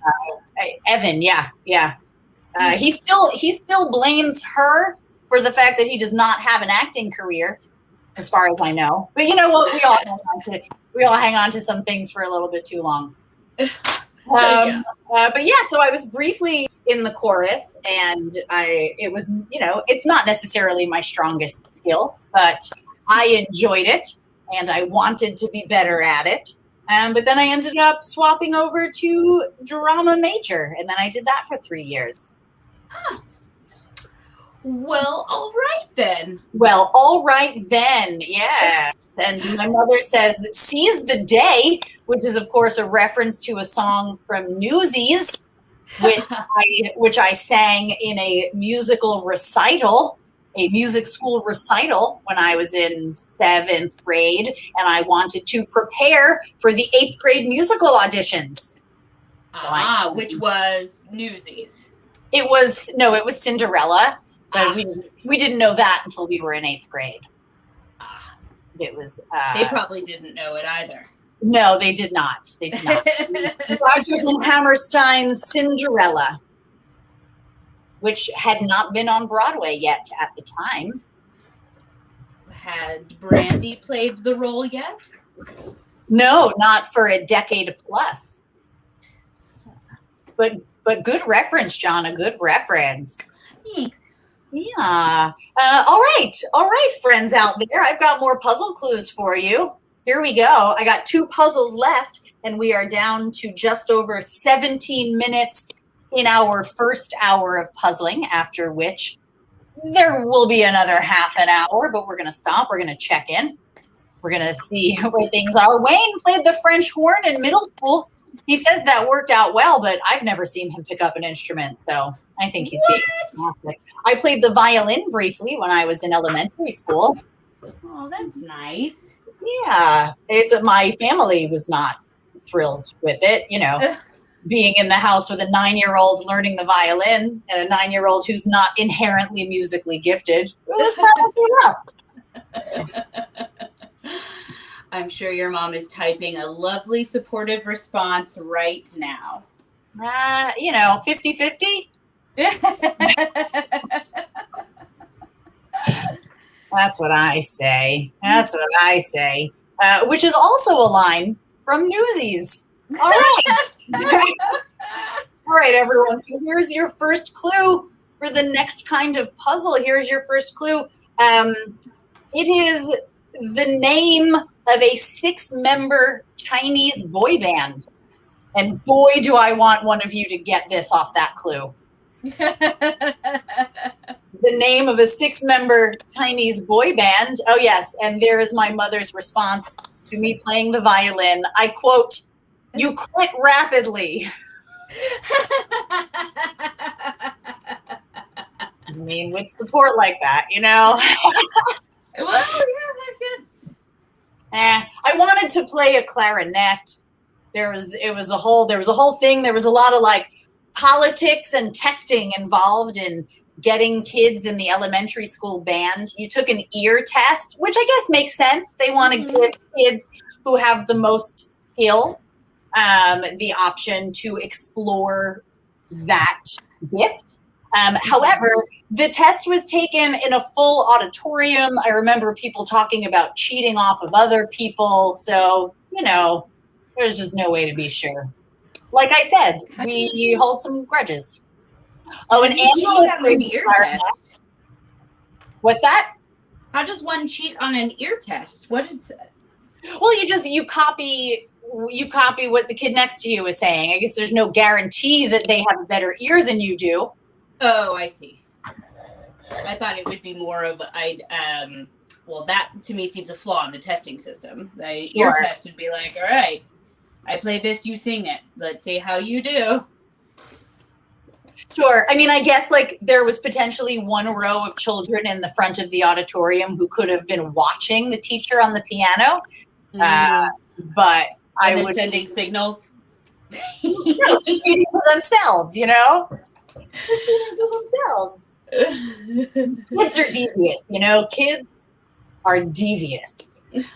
yeah. He still blames her for the fact that he does not have an acting career, as far as I know. But you know what? We all hang on to some things for a little bit too long. But yeah, so I was briefly in the chorus, and it was, it's not necessarily my strongest skill, but I enjoyed it and I wanted to be better at it. But then I ended up swapping over to drama major, and then I did that for 3 years. Well, all right then. Yeah. And my mother says, "Seize the day," which is, of course, a reference to a song from Newsies, which I sang in a musical recital, a music school recital when I was in 7th grade, and I wanted to prepare for the 8th grade musical auditions. Which was Newsies. It was Cinderella, but we didn't know that until we were in 8th grade. It was. They probably didn't know it either. No, they did not. Rodgers and Hammerstein's Cinderella, which had not been on Broadway yet at the time. Had Brandy played the role yet? No, not for a decade plus. But good reference, John. A good reference. Thanks. Yeah. All right, friends out there. I've got more puzzle clues for you. Here we go. I got 2 puzzles left, and we are down to just over 17 minutes in our first hour of puzzling, after which there will be another half an hour, but we're going to stop. We're going to check in. We're going to see where things are. Wayne played the French horn in middle school. He says that worked out well, but I've never seen him pick up an instrument, so I think he's being fantastic. I played the violin briefly when I was in elementary school. Oh, that's nice. Yeah, my family was not thrilled with it, being in the house with a 9-year-old learning the violin and a 9-year-old who's not inherently musically gifted. It was probably rough. I'm sure your mom is typing a lovely, supportive response right now. 50-50? That's what I say. which is also a line from Newsies. All right. All right, everyone. So here's your first clue for the next kind of puzzle. Here's your first clue. It is the name of a 6-member Chinese boy band. And boy, do I want one of you to get this off that clue. The name of a 6-member Chinese boy band. Oh, yes. And there is my mother's response to me playing the violin. I quote, "You quit rapidly." I mean, with support like that, you know? Well, yeah, I guess. I wanted to play a clarinet. There was a whole thing. There was a lot of like politics and testing involved in getting kids in the elementary school band. You took an ear test, which I guess makes sense. They want to give kids who have the most skill the option to explore that gift. However, the test was taken in a full auditorium. I remember people talking about cheating off of other people. So, you know, there's just no way to be sure. Like I said, we hold some grudges. Oh, and Angela on an ear test. What's that? How does one cheat on an ear test? What is it? Well, you copy what the kid next to you is saying. I guess there's no guarantee that they have a better ear than you do. Oh, I see. I thought it would be more of well, that to me seems a flaw in the testing system. The ear test would be like, all right, I play this, you sing it. Let's see how you do. Sure. I mean, I guess like there was potentially one row of children in the front of the auditorium who could have been watching the teacher on the piano. But I would sending signals. Just shooting for themselves, you know? Just shooting for themselves. Kids are devious, you know? Kids are devious. That's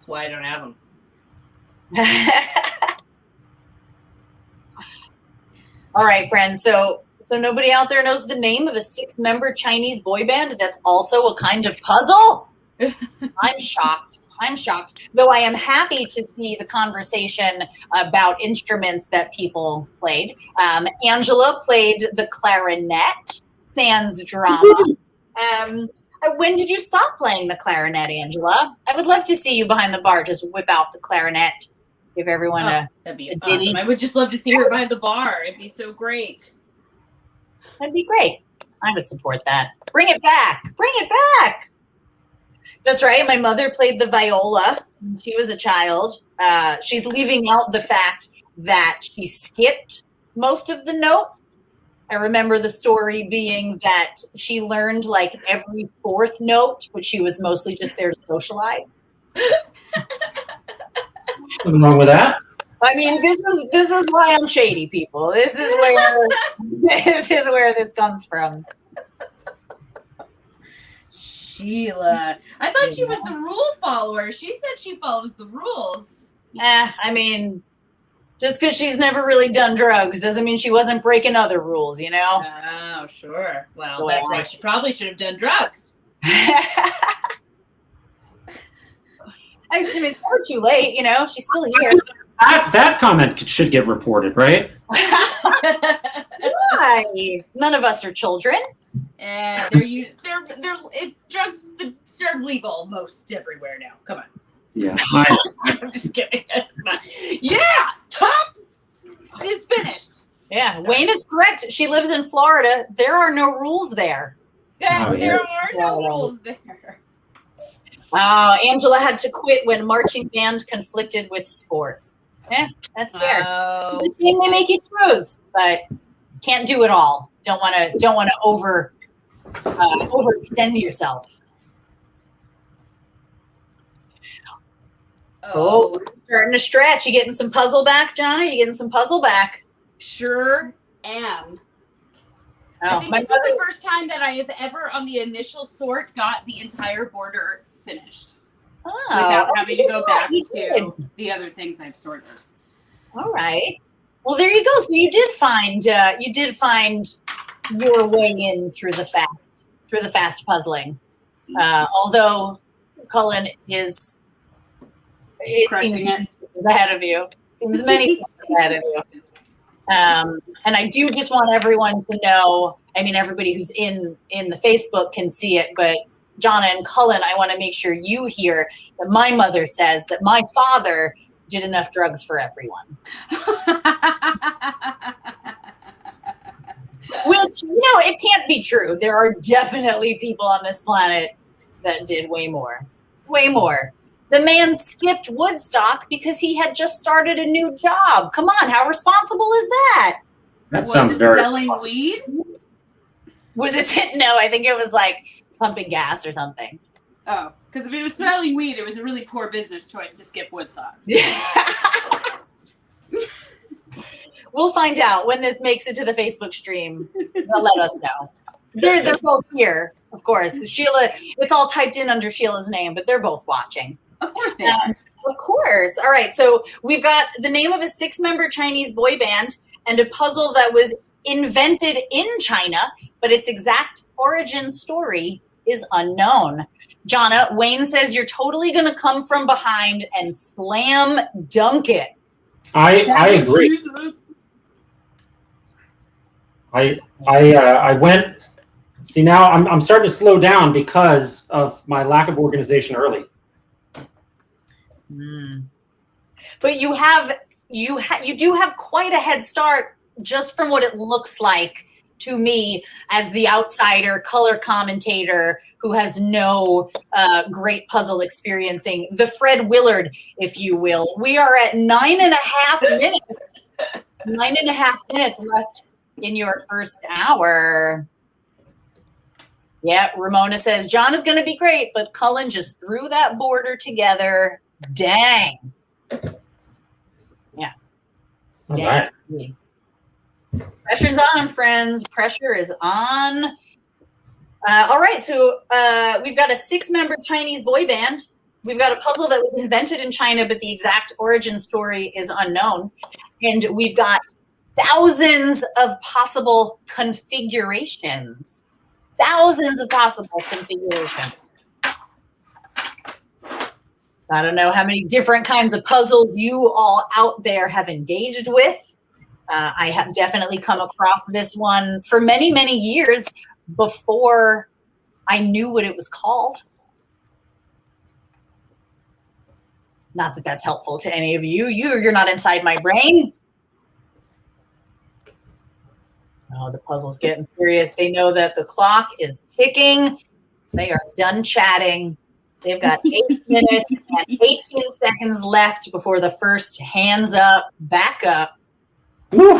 why I don't have them. All right, friends. So nobody out there knows the name of a 6-member Chinese boy band that's also a kind of puzzle? I'm shocked. Though I am happy to see the conversation about instruments that people played. Angela played the clarinet, sans drama. When did you stop playing the clarinet, Angela? I would love to see you behind the bar just whip out the clarinet. Give everyone that'd be awesome. I would just love to see her behind the bar. It'd be so great. That'd be great. I would support that. Bring it back. That's right. My mother played the viola when she was a child. She's leaving out the fact that she skipped most of the notes. I remember the story being that she learned like every 4th note, which she was mostly just there to socialize. Nothing wrong with that. I mean, this is why I'm shady, people. This is where this comes from. Sheila. I thought she was the rule follower. She said she follows the rules. I mean, just because she's never really done drugs doesn't mean she wasn't breaking other rules, you know? Oh, sure. Well, that's why she probably should have done drugs. I mean, it's never too late, you know? She's still here. That comment should get reported, right? Why? None of us are children. It's drugs that are legal most everywhere now. Come on. Yeah. I'm just kidding. It's not. Yeah, top is finished. Yeah, Wayne is correct. She lives in Florida. There are no rules there. Yeah, there are no rules there. Angela had to quit when marching band conflicted with sports. Yeah, that's fair. The team they make you choose, but can't do it all. Don't want to overextend yourself. Oh, starting to stretch. You getting some puzzle back, John? Are you getting some puzzle back? Sure am. I think this is the first time that I have ever, on the initial sort, got the entire border finished without having to go back to the other things I've sorted. All right. Well, there you go. So you did find your way in through the fast puzzling. Although Cullen is it Crushing seems ahead of you. Seems many steps ahead of you. And I do just want everyone to know, I mean, everybody who's in the Facebook can see it, but Jonna and Cullen, I want to make sure you hear that my mother says that my father did enough drugs for everyone. Which, it can't be true. There are definitely people on this planet that did way more. Way more. The man skipped Woodstock because he had just started a new job. Come on, how responsible is that? That sounds very selling weed? Was it? No, I think it was like pumping gas or something. Oh, because if it was selling weed, it was a really poor business choice to skip Woodstock. We'll find out when this makes it to the Facebook stream. They'll let us know. They're both here, of course. Sheila, it's all typed in under Sheila's name, but they're both watching. Of course they are. Of course. All right. So we've got the name of a 6-member Chinese boy band and a puzzle that was invented in China, but its exact origin story is unknown. Jonna, Wayne says you're totally going to come from behind and slam dunk it. I agree. I went. See, now I'm starting to slow down because of my lack of organization early. But you do have quite a head start just from what it looks like to me as the outsider color commentator who has no great puzzle experiencing, the Fred Willard, if you will. We are at 9.5 minutes. 9.5 minutes left in your first hour. Yeah, Ramona says, John is going to be great, but Cullen just threw that border together. Dang. Yeah. All Dang. right. Pressure's on, friends. Pressure is on. All right, so we've got a 6-member Chinese boy band. We've got a puzzle that was invented in China, but the exact origin story is unknown. And we've got thousands of possible configurations. Thousands of possible configurations. I don't know how many different kinds of puzzles you all out there have engaged with. I have definitely come across this one for many, many years before I knew what it was called. Not that that's helpful to any of you. You're not inside my brain. Oh, the puzzle's getting serious. They know that the clock is ticking. They are done chatting. They've got 8 minutes and 18 seconds left before the first hands up, back up. Woo!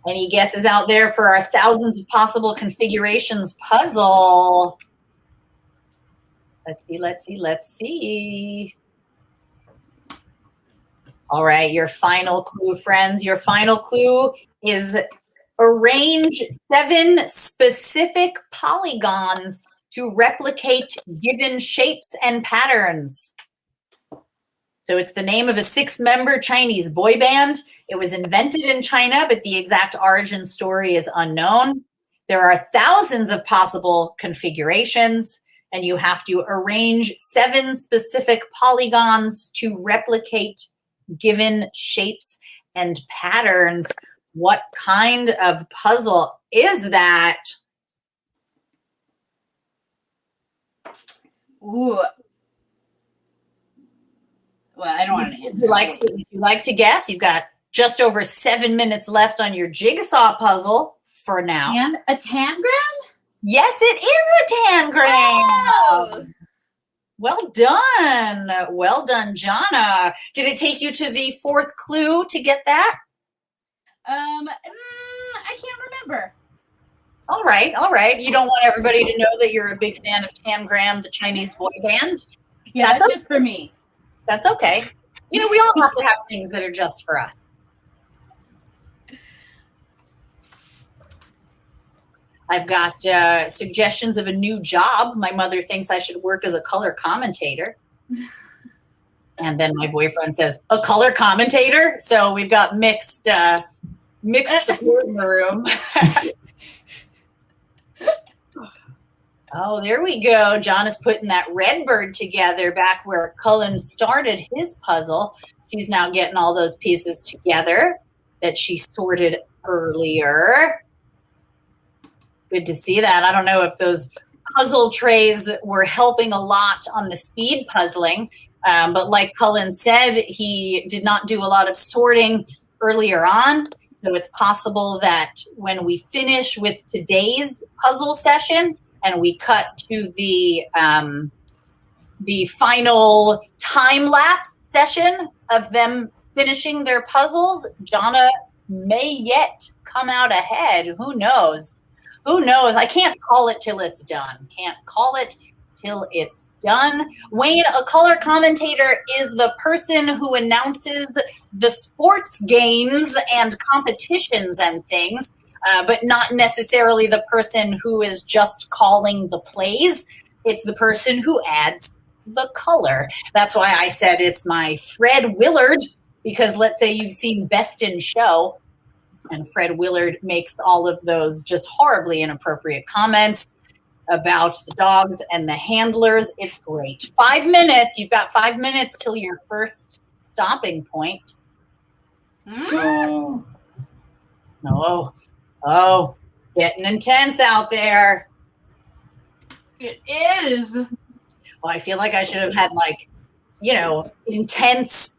Any guesses out there for our thousands of possible configurations puzzle? Let's see. All right, your final clue, friends. Your final clue is arrange 7 specific polygons to replicate given shapes and patterns. So it's the name of a 6-member Chinese boy band. It was invented in China, but the exact origin story is unknown. There are thousands of possible configurations, and you have to arrange 7 specific polygons to replicate given shapes and patterns. What kind of puzzle is that? Ooh. Well, I don't want to answer. Would you like to guess? You've got just over 7 minutes left on your jigsaw puzzle for now. And a tangram? Yes, it is a tangram. Oh! Well done. Well done, Jonna. Did it take you to the 4th clue to get that? I can't remember. All right. You don't want everybody to know that you're a big fan of Tangram, the Chinese boy band? Yeah, that's just for me. That's okay. We all have to have things that are just for us. I've got suggestions of a new job. My mother thinks I should work as a color commentator. And then my boyfriend says, a color commentator? So we've got mixed support in the room. Oh, there we go. John is putting that red bird together back where Cullen started his puzzle. She's now getting all those pieces together that she sorted earlier. Good to see that. I don't know if those puzzle trays were helping a lot on the speed puzzling, but like Cullen said, he did not do a lot of sorting earlier on. So it's possible that when we finish with today's puzzle session and we cut to the final time-lapse session of them finishing their puzzles, Jonna may yet come out ahead. Who knows? Who knows? I can't call it till it's done. Can't call it till it's done. Wayne, a color commentator is the person who announces the sports games and competitions and things, but not necessarily the person who is just calling the plays. It's the person who adds the color. That's why I said it's my Fred Willard, because let's say you've seen Best in Show, and Fred Willard makes all of those just horribly inappropriate comments about the dogs and the handlers. It's great. 5 minutes. You've got 5 minutes till your first stopping point. Oh, getting intense out there. It is. Well, I feel like I should have had intense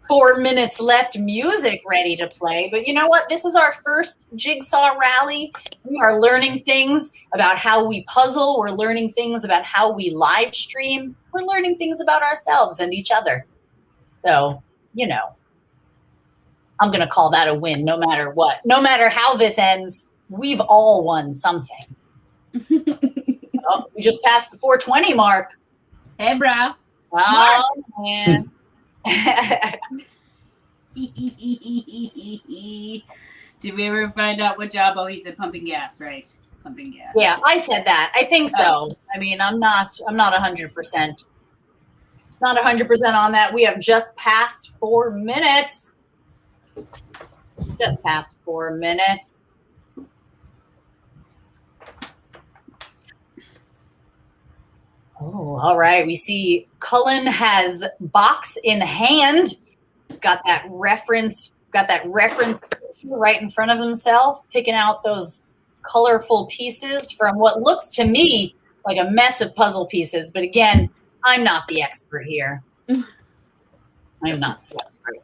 4 minutes left music ready to play. But you know what? This is our first Jigsaw Rally. We are learning things about how we puzzle. We're learning things about how we live stream. We're learning things about ourselves and each other. So, I'm going to call that a win no matter what. No matter how this ends, we've all won something. Oh, we just passed the 420 mark. Hey, bro. Oh, man. Did we ever find out what job? Oh, he said pumping gas, right? Pumping gas. Yeah, I said that. I think so. I mean, I'm not 100%. Not 100% on that. We have just passed 4 minutes. Just past 4 minutes. Oh, all right. We see Cullen has box in hand. Got that reference right in front of himself, picking out those colorful pieces from what looks to me like a mess of puzzle pieces. But again, I'm not the expert here. I'm not the expert.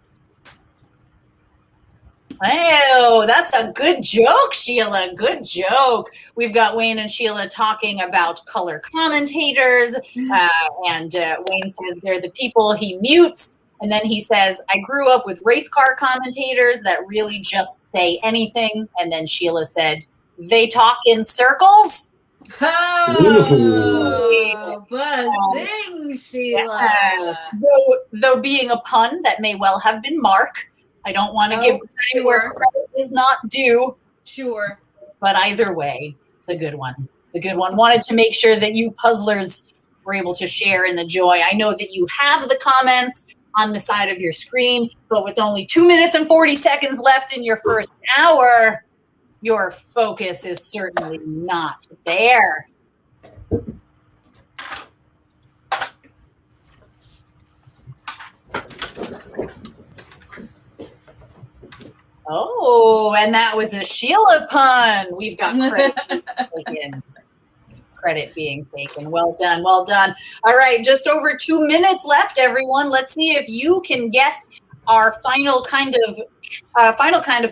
Oh, that's a good joke, Sheila. Good joke. We've got Wayne and Sheila talking about color commentators. And Wayne says they're the people he mutes. And then he says, I grew up with race car commentators that really just say anything. And then Sheila said, they talk in circles. Oh, buzzing, Sheila. Yeah. Though being a pun that may well have been Mark. I don't want to give credit where credit is not due. Sure. But either way, it's a good one. It's a good one. Wanted to make sure that you puzzlers were able to share in the joy. I know that you have the comments on the side of your screen, but with only 2 minutes and 40 seconds left in your first hour, your focus is certainly not there. Oh, and that was a Sheila pun. We've got credit being taken. Well done. Well done. All right. Just over 2 minutes left, everyone. Let's see if you can guess our final kind of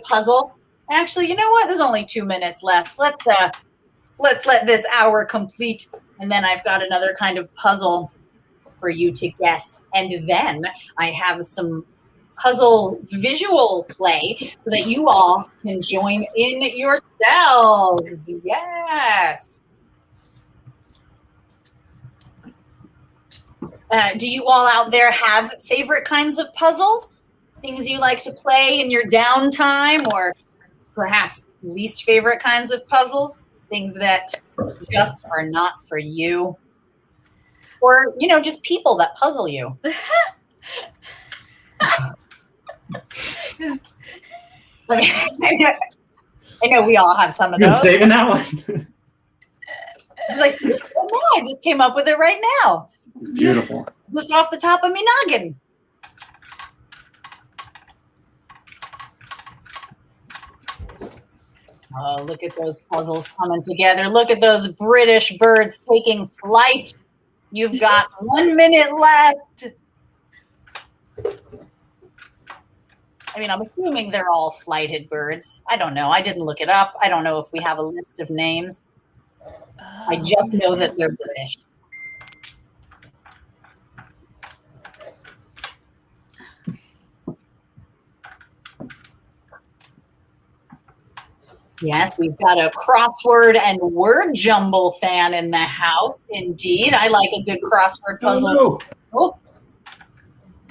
puzzle. Actually, you know what? There's only 2 minutes left. Let's let this hour complete. And then I've got another kind of puzzle for you to guess. And then I have some puzzle visual play so that you all can join in yourselves. Yes. Do you all out there have favorite kinds of puzzles? Things you like to play in your downtime, or perhaps least favorite kinds of puzzles? Things that just are not for you? Or, just people that puzzle you? Just, I know we all have some of You're those. saving that one. was like, oh, no, I just came up with it right now. It's beautiful. Just off the top of me noggin. Oh, look at those puzzles coming together. Look at those British birds taking flight. You've got 1 minute left. I mean, I'm assuming they're all flighted birds. I don't know. I didn't look it up. I don't know if we have a list of names. I just know that they're British. Yes, we've got a crossword and word jumble fan in the house. Indeed. I like a good crossword puzzle.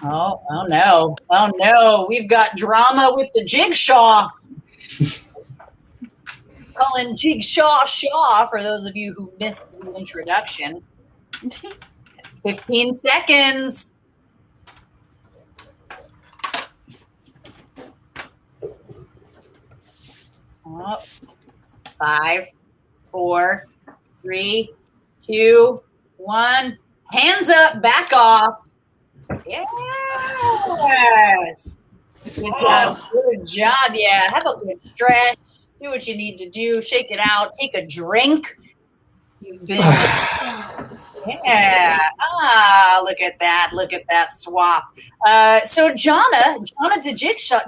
Oh, no. Oh, no. We've got drama with the Jigsaw. Calling Jigsaw Shaw for those of you who missed the introduction. 15 seconds. Oh, 5, 4, 3, 2, 1. Hands up, back off. Yes. Good job. Good job. Yeah. Have a good stretch. Do what you need to do. Shake it out. Take a drink. You've been. Yeah. Look at that. Look at that swap. So Jonna to Jigsaw.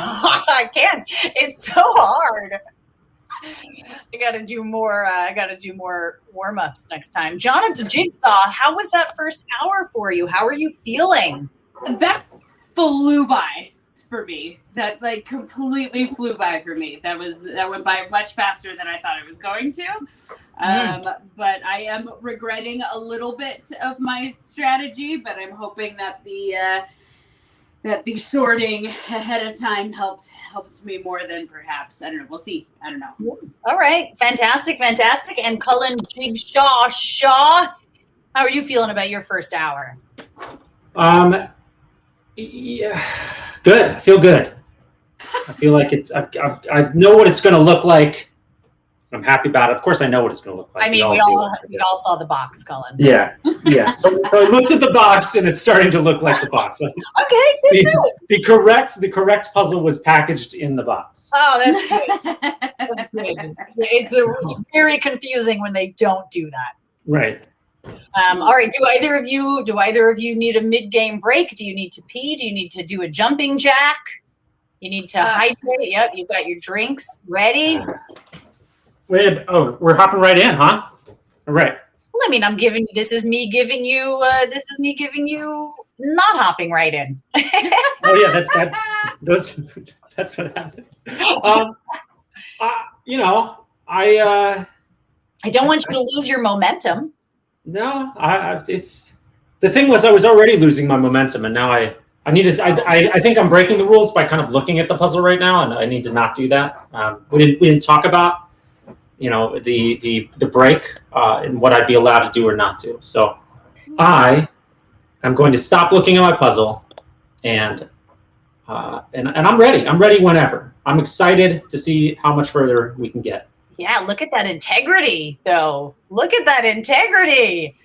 I can't. It's so hard. I gotta do more warm-ups next time. Jonna to Jigsaw, how was that first hour for you? How are you feeling? That flew by for me. That like completely flew by for me. That went by much faster than I thought it was going to. But I am regretting a little bit of my strategy, but I'm hoping that the sorting ahead of time helps me more than perhaps. I don't know. We'll see. I don't know. All right. Fantastic. And Cullen Jigsaw Shaw, how are you feeling about your first hour? Yeah, good. I feel good. I feel like I know what it's going to look like. I'm happy about it. Of course, I know what it's going to look like. I mean, we all saw the box, Cullen. Yeah. So I looked at the box, and it's starting to look like the box. Okay, good. The correct puzzle was packaged in the box. Oh, that's good. That's good. It's very confusing when they don't do that. Right. All right. Do either of you need a mid-game break? Do you need to pee? Do you need to do a jumping jack? You need to hydrate. Yep. You've got your drinks ready. We're hopping right in, huh? All right. Well, I mean, this is me giving you not hopping right in. Oh yeah, that's what happened. I don't want you to lose your momentum. No, it's the thing was I was already losing my momentum, and now I need to. I think I'm breaking the rules by kind of looking at the puzzle right now, and I need to not do that. We didn't talk about the break and what I'd be allowed to do or not do. So I am going to stop looking at my puzzle, and I'm ready. I'm ready whenever. I'm excited to see how much further we can get. Yeah, look at that integrity, though. Look at that integrity.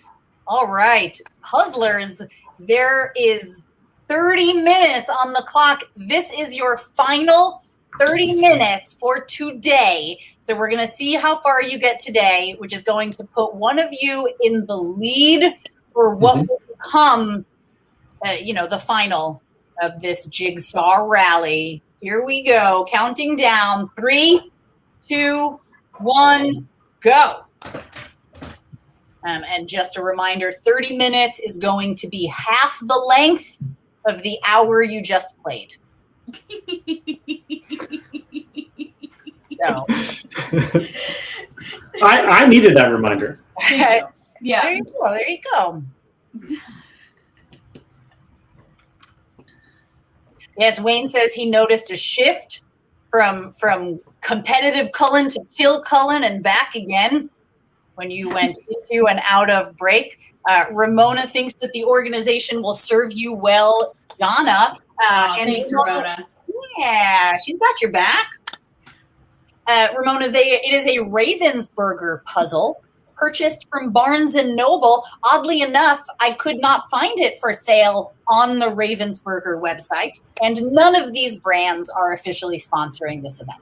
All right, puzzlers, there is 30 minutes on the clock. This is your final 30 minutes for today. So we're going to see how far you get today, which is going to put one of you in the lead for what will become, the final of this Jigsaw Rally. Here we go. Counting down. 3, 2, 1, go. And just a reminder, 30 minutes is going to be half the length of the hour you just played. So. I needed that reminder. Yeah. There you go. Yes, Wayne says he noticed a shift from competitive Cullen to chill Cullen and back again when you went into and out of break. Ramona thinks that the organization will serve you well, Jonna. Thanks, Ramona. Yeah, she's got your back. Ramona, it is a Ravensburger puzzle purchased from Barnes & Noble. Oddly enough, I could not find it for sale on the Ravensburger website, and none of these brands are officially sponsoring this event.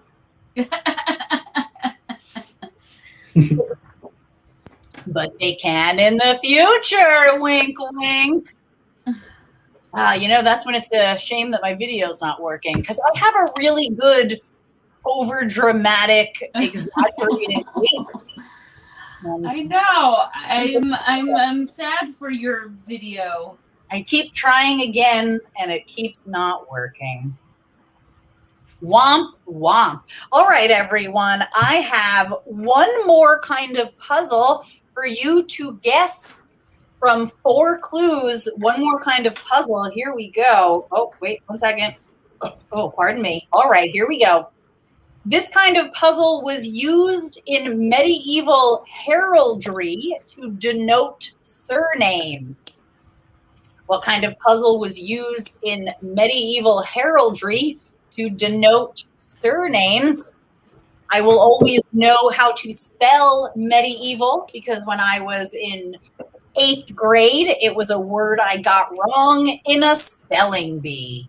But they can in the future, wink, wink. That's when it's a shame that my video's not working, because I have a really good, over-dramatic, exaggerated wink. I know. I'm sad for your video. I keep trying again, and it keeps not working. Womp, womp. All right, everyone. I have one more kind of puzzle for you to guess from 4 clues. One more kind of puzzle. Here we go. Oh, wait, 1 second. Oh, pardon me. All right, here we go. This kind of puzzle was used in medieval heraldry to denote surnames. What kind of puzzle was used in medieval heraldry to denote surnames? I will always know how to spell medieval, because when I was in 8th grade, it was a word I got wrong in a spelling bee.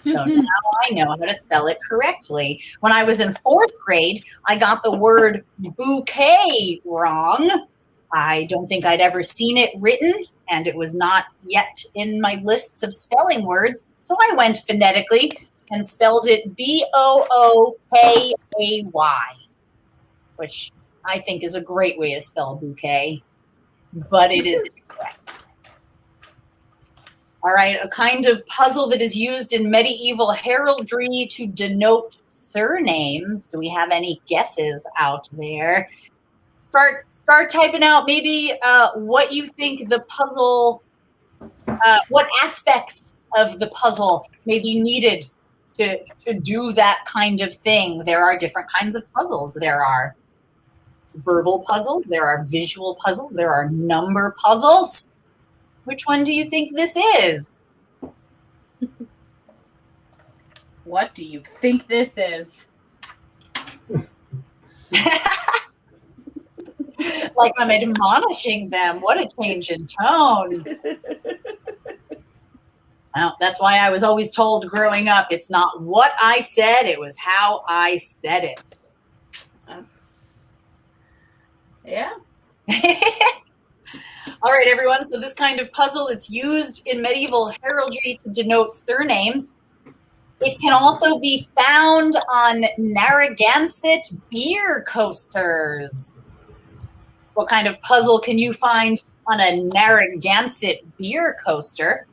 So now I know how to spell it correctly. When I was in 4th grade, I got the word bouquet wrong. I don't think I'd ever seen it written, and it was not yet in my lists of spelling words. So I went phonetically and spelled it Bookay, which I think is a great way to spell bouquet, but it is incorrect. All right, a kind of puzzle that is used in medieval heraldry to denote surnames. Do we have any guesses out there? Start typing out maybe what you think the puzzle, what aspects of the puzzle may be needed to do that kind of thing. There are different kinds of puzzles. There are verbal puzzles. There are visual puzzles. There are number puzzles. Which one do you think this is? What do you think this is? Like I'm admonishing them. What a change in tone. Well, that's why I was always told growing up, it's not what I said, it was how I said it. Yeah. All right, everyone. So this kind of puzzle, it's used in medieval heraldry to denote surnames. It can also be found on Narragansett beer coasters. What kind of puzzle can you find on a Narragansett beer coaster?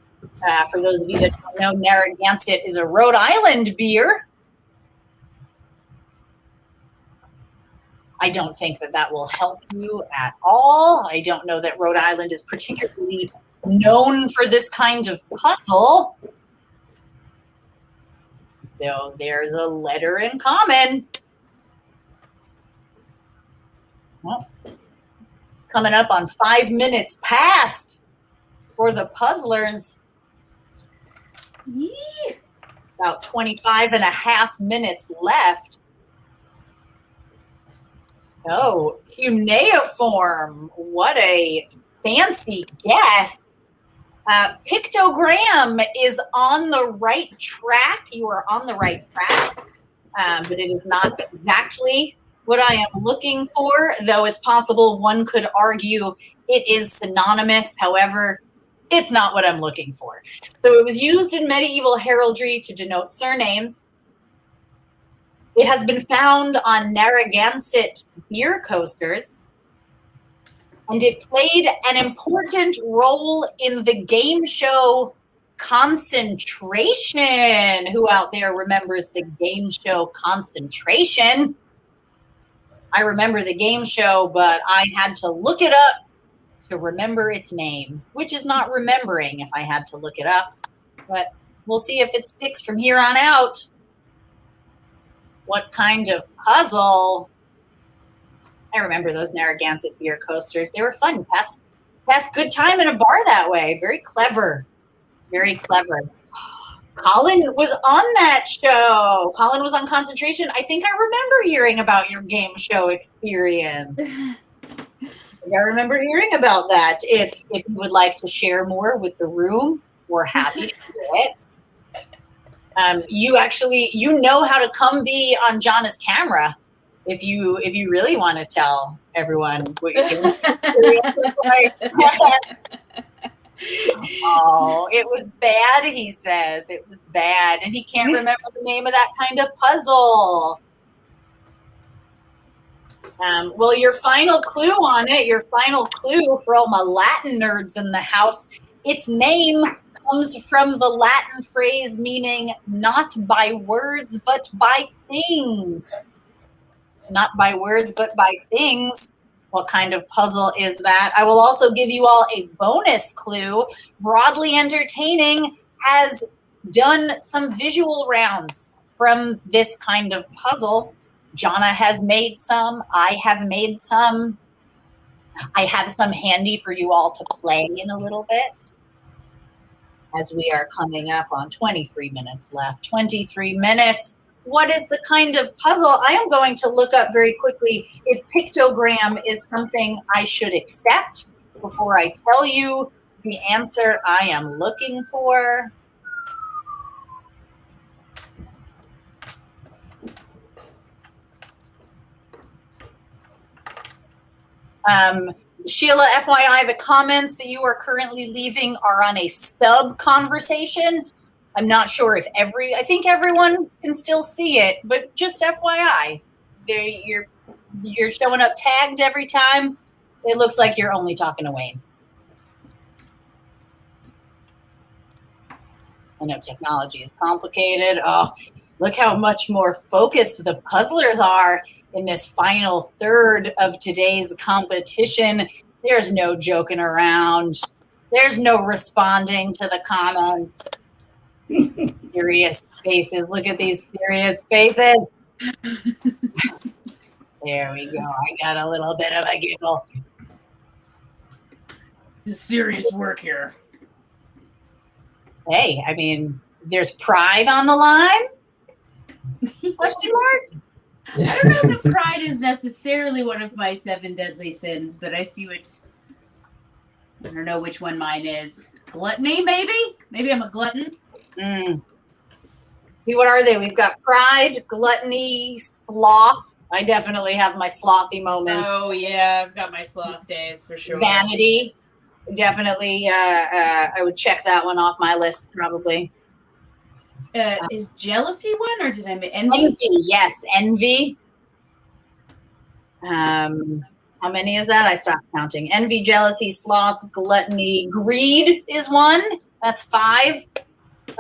For those of you that don't know, Narragansett is a Rhode Island beer. I don't think that will help you at all. I don't know that Rhode Island is particularly known for this kind of puzzle. Though there's a letter in common. Well, coming up on 5 minutes past for the puzzlers. Yee. About 25 and a half minutes left. Oh, cuneiform. What a fancy guess. Pictogram is on the right track. You are on the right track, but it is not exactly what I am looking for, though it's possible one could argue it is synonymous. However, it's not what I'm looking for. So it was used in medieval heraldry to denote surnames. It has been found on Narragansett beer coasters, and it played an important role in the game show Concentration. Who out there remembers the game show Concentration? I remember the game show, but I had to look it up to remember its name, which is not remembering if I had to look it up. But we'll see if it sticks from here on out. What kind of puzzle? I remember those Narragansett beer coasters. They were fun. Pass good time in a bar that way. Very clever. Very clever. Colin was on that show. Colin was on Concentration. I think I remember hearing about your game show experience. I remember hearing about that. If you would like to share more with the room, we're happy to do it. You know how to come be on Jonna's camera if you really want to tell everyone what your game experience was like. Oh, it was bad, he says. It was bad. And he can't remember the name of that kind of puzzle. Well, your final clue on it, your final clue for all my Latin nerds in the house, its name comes from the Latin phrase meaning not by words, but by things. Not by words, but by things. What kind of puzzle is that? I will also give you all a bonus clue. Broadly Entertaining has done some visual rounds from this kind of puzzle. Jonna has made some. I have made some. I have some handy for you all to play in a little bit as we are coming up on 23 minutes left. 23 minutes. What is the kind of puzzle? I am going to look up very quickly if pictogram is something I should accept before I tell you the answer I am looking for. Sheila, FYI, the comments that you are currently leaving are on a sub conversation. I'm not sure if I think everyone can still see it, but just FYI, you're showing up tagged every time. It looks like you're only talking to Wayne. I know technology is complicated. Oh, look how much more focused the puzzlers are in this final third of today's competition. There's no joking around. There's no responding to the comments. Serious faces. Look at these serious faces. There we go. I got a little bit of a giggle. It's serious work here. Hey, I mean, there's pride on the line? Question mark? I don't know that pride is necessarily one of my 7 deadly sins, but I see what. I don't know which one mine is. Gluttony, maybe? Maybe I'm a glutton. See, what are they? We've got pride, gluttony, sloth. I definitely have my slothy moments. Oh, yeah. I've got my sloth days for sure. Vanity. Definitely. I would check that one off my list, probably. Is jealousy one, or did I make envy? Envy, yes, envy. How many is that? I stopped counting. Envy, jealousy, sloth, gluttony, greed is 1. That's 5.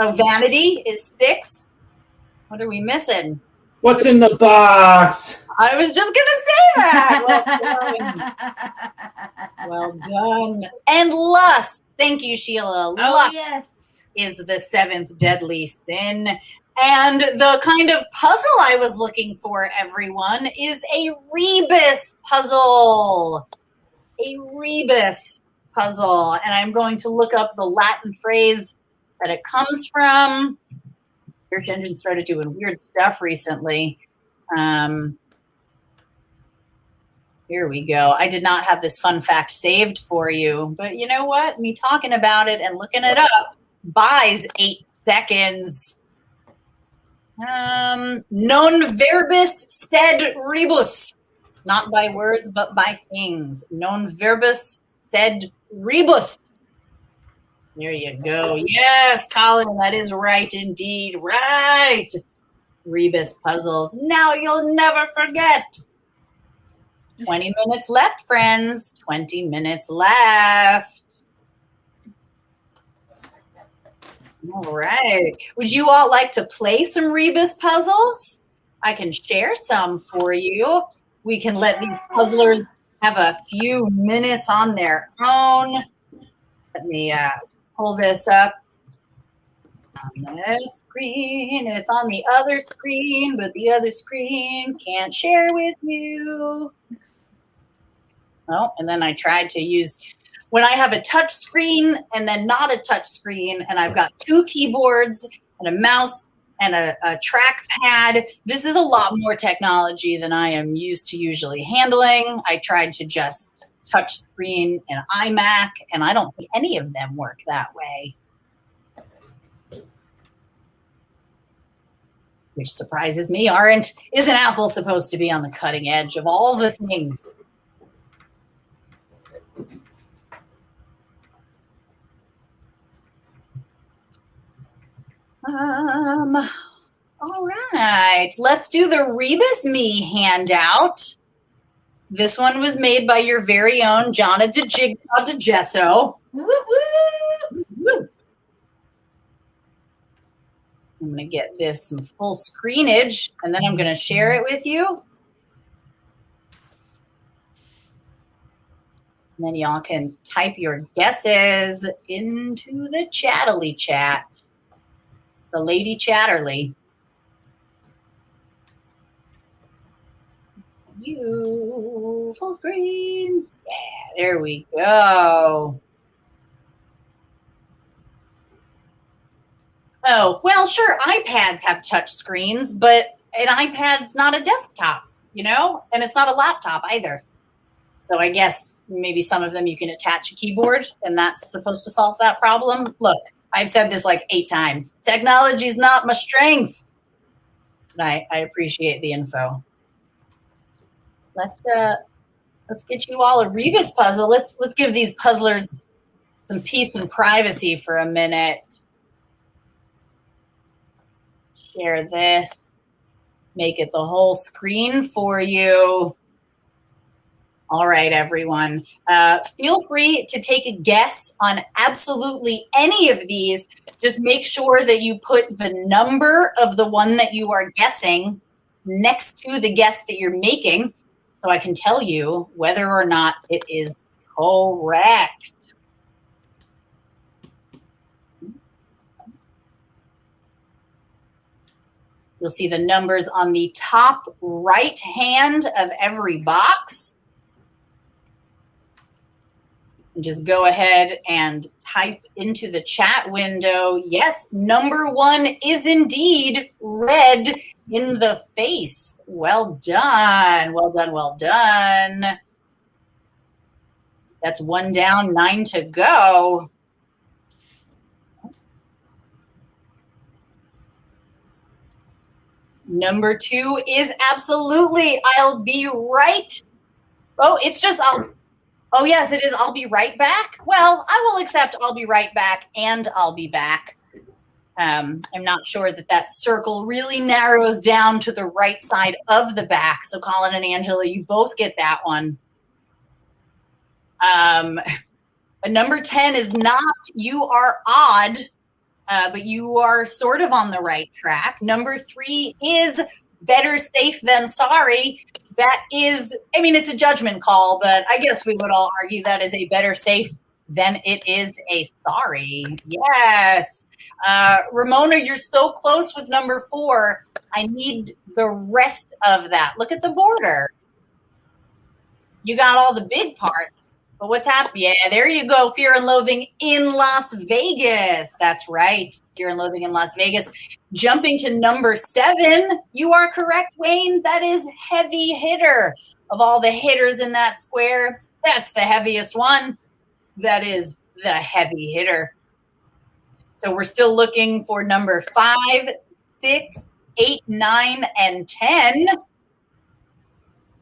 Oh, vanity is 6. What are we missing? What's in the box? I was just gonna say that. Well done. And lust. Thank you, Sheila. Oh, lust. yes. Is the 7th deadly sin. And the kind of puzzle I was looking for, everyone, is a rebus puzzle. A rebus puzzle. And I'm going to look up the Latin phrase that it comes from. Search engine started doing weird stuff recently. Here we go. I did not have this fun fact saved for you, but you know what? Me talking about it and looking it up buys 8 seconds. Non verbis sed rebus. Not by words, but by things. Non verbis sed rebus. There you go. Yes, Colin, that is right indeed. Right. Rebus puzzles. Now you'll never forget. 20 minutes left, friends. 20 minutes left. All right. Would you all like to play some rebus puzzles? I can share some for you. We can let these puzzlers have a few minutes on their own. Let me pull this up on this screen. It's on the other screen, but the other screen can't share with you. Oh, and then I tried to use, when I have a touch screen and then not a touch screen, and I've got 2 keyboards and a mouse and a trackpad. This is a lot more technology than I am used to usually handling. I tried to just touch screen in iMac, and I don't think any of them work that way. Which surprises me. Isn't Apple supposed to be on the cutting edge of all the things? All right, let's do the Rebus Me handout. This one was made by your very own Jonna de Jigsaw de Gesso. Woo woo! Woo. I'm going to get this some full screenage, and then I'm going to share it with you. And then y'all can type your guesses into the chattily chat. The Lady Chatterly. You full screen. Yeah, there we go. Oh, well, sure, iPads have touch screens, but an iPad's not a desktop, you know? And it's not a laptop either. So I guess maybe some of them you can attach a keyboard, and that's supposed to solve that problem. Look, I've said this like 8 times. Technology's not my strength. But I appreciate the info. Let's get you all a Rebus puzzle. Let's give these puzzlers some peace and privacy for a minute. Share this. Make it the whole screen for you. All right, everyone. Feel free to take a guess on absolutely any of these. Just make sure that you put the number of the one that you are guessing next to the guess that you're making, so I can tell you whether or not it is correct. You'll see the numbers on the top right hand of every box. And just go ahead and type into the chat window, yes, number 1 is indeed red in the face. Well done, well done, well done. That's 1 down, 9 to go. Number 2 is absolutely, I'll be right. Oh, it's just, oh, yes, it is. I'll be right back. Well, I will accept I'll be right back and I'll be back. I'm not sure that circle really narrows down to the right side of the back. So Colin and Angela, you both get that one. But number 10 is not, you are odd, but you are sort of on the right track. Number 3 is better safe than sorry. That is, I mean, it's a judgment call, but I guess we would all argue that is a better safe than it is a sorry. Yes. Ramona, you're so close with number 4. I need the rest of that. Look at the border. You got all the big parts, but what's happening? Yeah, there you go. Fear and Loathing in Las Vegas. That's right. Fear and Loathing in Las Vegas. Jumping to number 7, you are correct, Wayne. That is Heavy Hitter. Of all the hitters in that square, that's the heaviest one. That is the Heavy Hitter. So we're still looking for number 5, 6, 8, 9, and 10.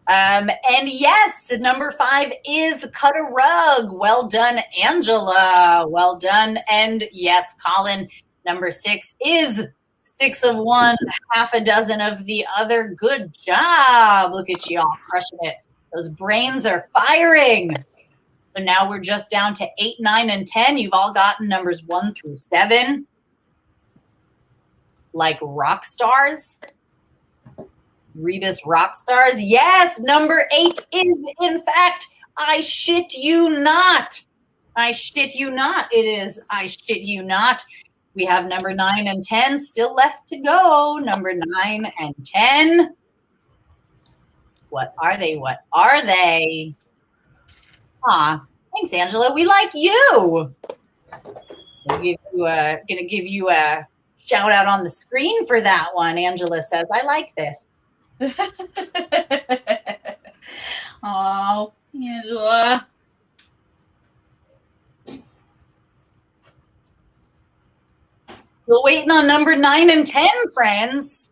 And yes, number 5 is Cut a Rug. Well done, Angela. Well done. And yes, Colin, number 6 is 6 of one, half a dozen of the other. Good job. Look at you all crushing it. Those brains are firing. So now we're just down to 8, 9, and 10. You've all gotten numbers 1 through 7. Like rock stars. Rebus rock stars. Yes, number 8 is, in fact, I shit you not. I shit you not. It is I shit you not. We have number 9 and 10 still left to go. Number 9 and 10. What are they? What are they? Thanks, Angela. We like you. Gonna give you a shout out on the screen for that one. Angela says, I like this. Oh, Angela. Still waiting on number 9 and 10, friends.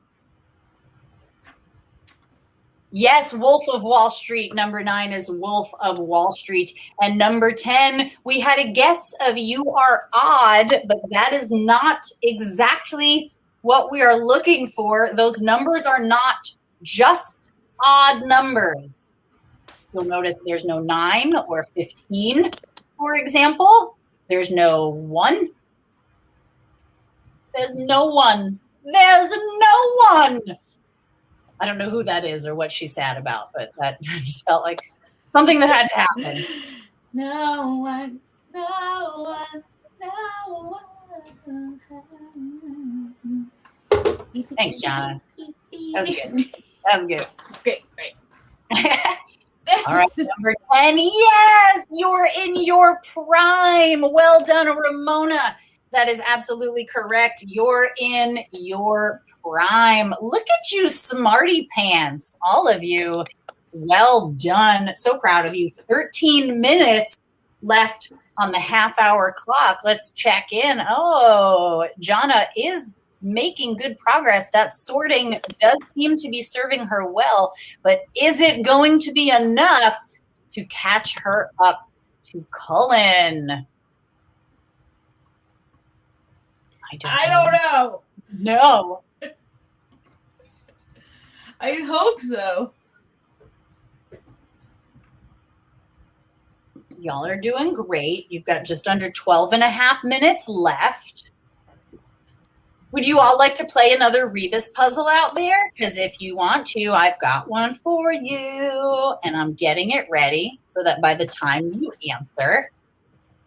Yes, Wolf of Wall Street. Number 9 is Wolf of Wall Street. And number 10, we had a guess of You Are Odd, but that is not exactly what we are looking for. Those numbers are not just odd numbers. You'll notice there's no 9 or 15, for example. There's no 1. There's no 1. There's no 1. I don't know who that is or what she's sad about, but that just felt like something that had to happen. No one, no one, no one. Thanks, Jonna. That was good. That was good. Great. All right, number 10. Yes, you're in your prime. Well done, Ramona. That is absolutely correct. You're in your prime. Look at you, smarty pants, all of you. Well done. So proud of you. 13 minutes left on the half-hour clock. Let's check in. Oh, Jonna is making good progress. That sorting does seem to be serving her well, but is it going to be enough to catch her up to Cullen? I don't know. No. I hope so. Y'all are doing great. You've got just under 12 and a half minutes left. Would you all like to play another Rebus puzzle out there? Because if you want to, I've got one for you, and I'm getting it ready so that by the time you answer,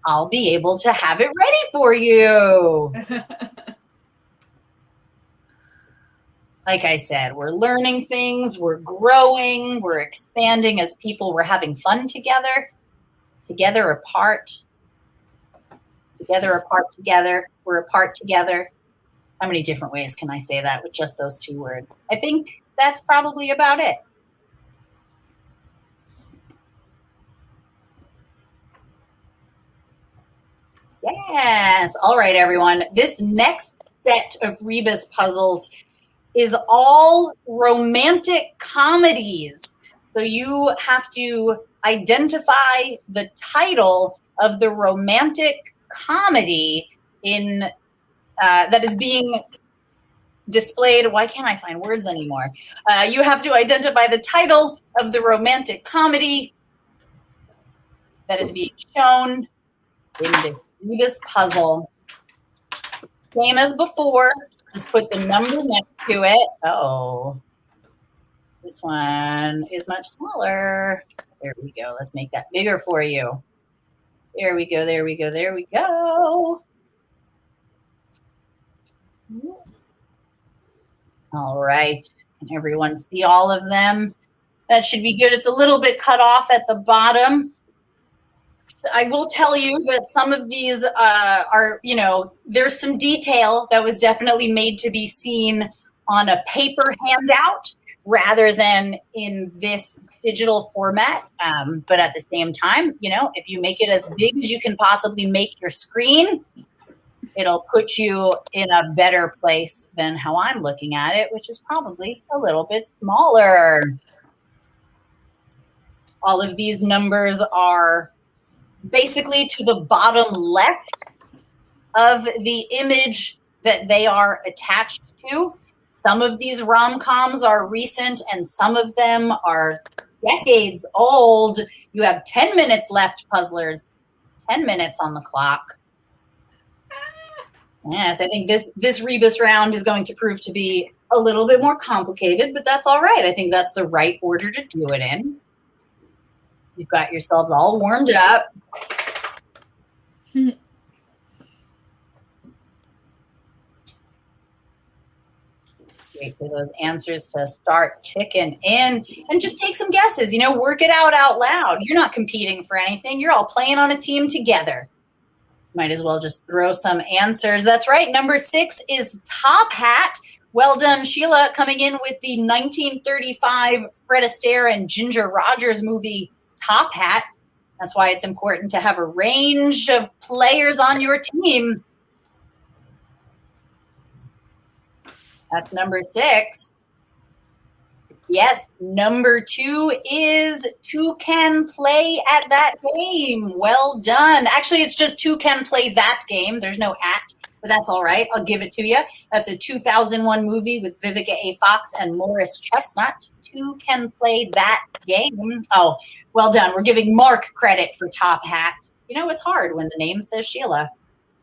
I'll be able to have it ready for you. Like I said, we're learning things, we're growing, we're expanding as people, we're having fun together, together apart, together apart together, we're apart together. How many different ways can I say that with just those 2 words? I think that's probably about it. Yes. All right, everyone. This next set of Rebus puzzles is all romantic comedies. So you have to identify the title of the romantic comedy in that is being displayed. Why can't I find words anymore? You have to identify the title of the romantic comedy that is being shown in this Rebus puzzle. Same as before, just put the number next to it. Uh-oh. This one is much smaller. There we go. Let's make that bigger for you. There we go, there we go, there we go. All right. Can everyone see all of them? That should be good. It's a little bit cut off at the bottom. I will tell you that some of these are, there's some detail that was definitely made to be seen on a paper handout rather than in this digital format. But at the same time, if you make it as big as you can possibly make your screen, it'll put you in a better place than how I'm looking at it, which is probably a little bit smaller. All of these numbers are basically to the bottom left of the image that they are attached to. Some of these rom-coms are recent and some of them are decades old. You have 10 minutes left, puzzlers. 10 minutes on the clock. Yes, I think this Rebus round is going to prove to be a little bit more complicated, but that's all right. I think that's the right order to do it in. You've got yourselves all warmed up. Wait for those answers to start ticking in and just take some guesses, work it out loud. You're not competing for anything. You're all playing on a team together. Might as well just throw some answers. That's right. Number 6 is Top Hat. Well done, Sheila, coming in with the 1935 Fred Astaire and Ginger Rogers movie, Top Hat. That's why it's important to have a range of players on your team. That's number 6. Yes, number 2 is Two Can Play at That Game. Well done. Actually, it's just Two Can Play That Game. There's no at, but that's all right. I'll give it to you. That's a 2001 movie with Vivica A. Fox and Morris Chestnut. Two Can Play That Game. Oh, well done. We're giving Mark credit for Top Hat. You know, it's hard when the name says Sheila.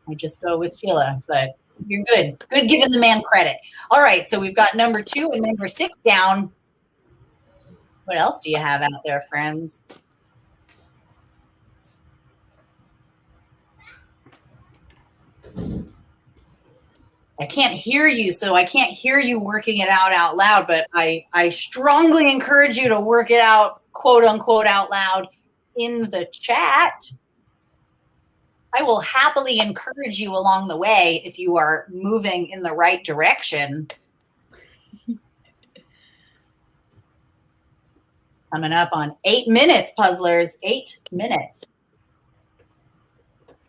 I just go with Sheila, but you're good. Good giving the man credit. All right, so we've got number 2 and number 6 down. What else do you have out there, friends? I can't hear you, so I can't hear you working it out loud, but I strongly encourage you to work it out, quote unquote, out loud in the chat. I will happily encourage you along the way if you are moving in the right direction. Coming up on 8 minutes, puzzlers. 8 minutes.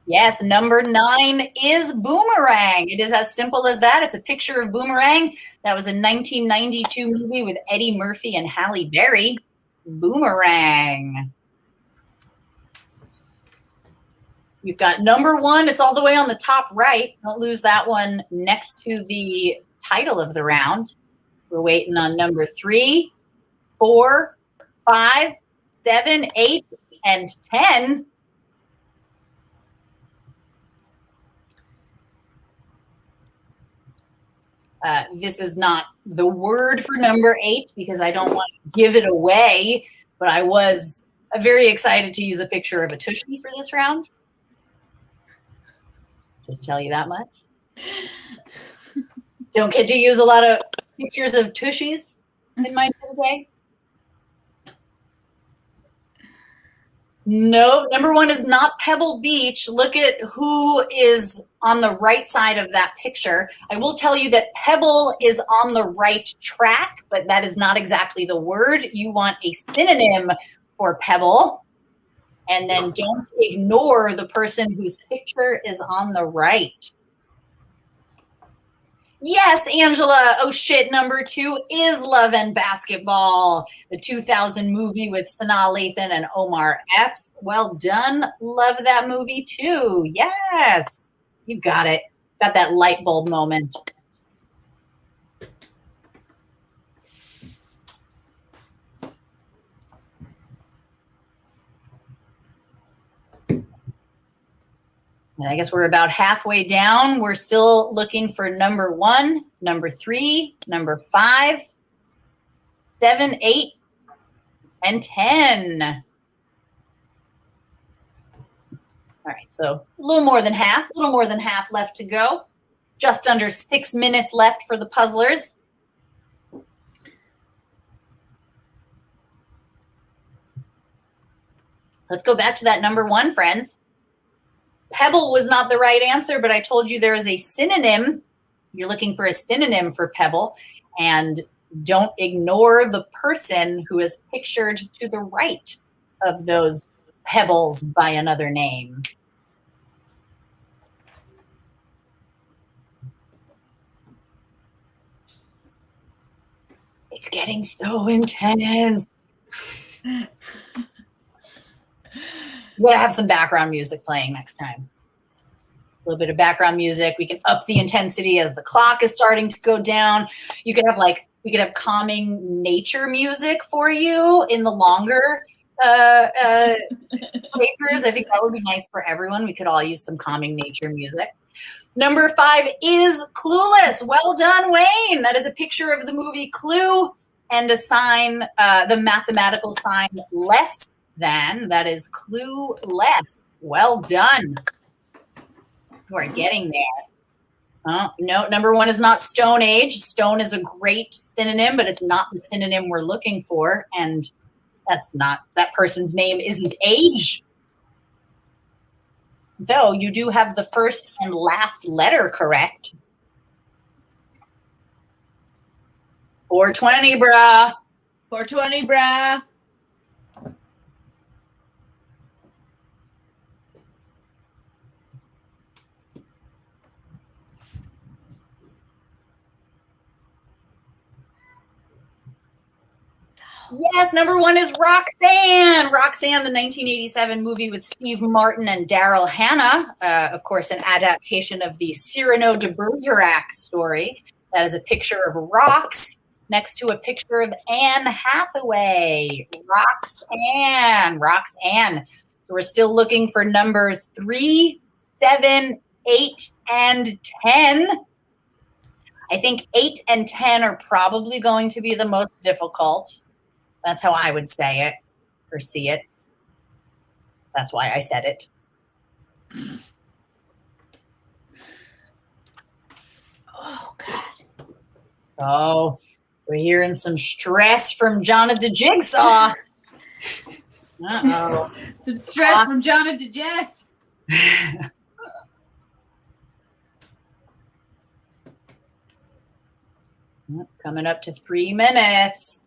Yes, number 9 is Boomerang. It is as simple as that. It's a picture of Boomerang. That was a 1992 movie with Eddie Murphy and Halle Berry. Boomerang. You've got number 1. It's all the way on the top right. Don't lose that one next to the title of the round. We're waiting on number 3, 4, 5, 7, 8, and 10. This is not the word for number 8 because I don't want to give it away, but I was very excited to use a picture of a Tushy for this round. Just tell you that much. Don't get to use a lot of pictures of Tushies in my day. No, number 1 is not Pebble Beach. Look at who is on the right side of that picture. I will tell you that Pebble is on the right track, but that is not exactly the word. You want a synonym for Pebble. And then don't ignore the person whose picture is on the right. Yes, Angela. Oh, shit. Number 2 is Love and Basketball, the 2000 movie with Sanaa Lathan and Omar Epps. Well done. Love that movie, too. Yes. You got it. Got that light bulb moment. And I guess we're about halfway down. We're still looking for number 1, number 3, number 5, 7, 8, and 10. All right, so a little more than half left to go. Just under 6 minutes left for the puzzlers. Let's go back to that number 1, friends. Pebble was not the right answer, but I told you there is a synonym. You're looking for a synonym for Pebble, and don't ignore the person who is pictured to the right of those pebbles by another name. It's getting so intense. We're going to have some background music playing next time. A little bit of background music. We can up the intensity as the clock is starting to go down. You could have we could have calming nature music for you in the longer playthroughs. I think that would be nice for everyone. We could all use some calming nature music. Number 5 is Clueless. Well done, Wayne. That is a picture of the movie Clue and a sign, the mathematical sign less than. That is Clueless. Well done. You are getting there. Oh, no, number 1 is not Stone Age. Stone is a great synonym, but it's not the synonym we're looking for. And that's not, that person's name isn't age. Though you do have the first and last letter correct. 420, bruh. 420, bruh. Yes, number one is Roxanne. Roxanne, the 1987 movie with Steve Martin and Daryl Hannah. Of course, an adaptation of the Cyrano de Bergerac story. That is a picture of rocks next to a picture of Anne Hathaway. Roxanne. Roxanne. So we're still looking for numbers 3, 7, 8, and 10. I think 8 and 10 are probably going to be the most difficult. That's how I would say it or see it. That's why I said it. Oh, God. Oh, we're hearing some stress from Jonathan Jigsaw. Uh-oh. Some stress from Jonathan Jess. Coming up to 3 minutes.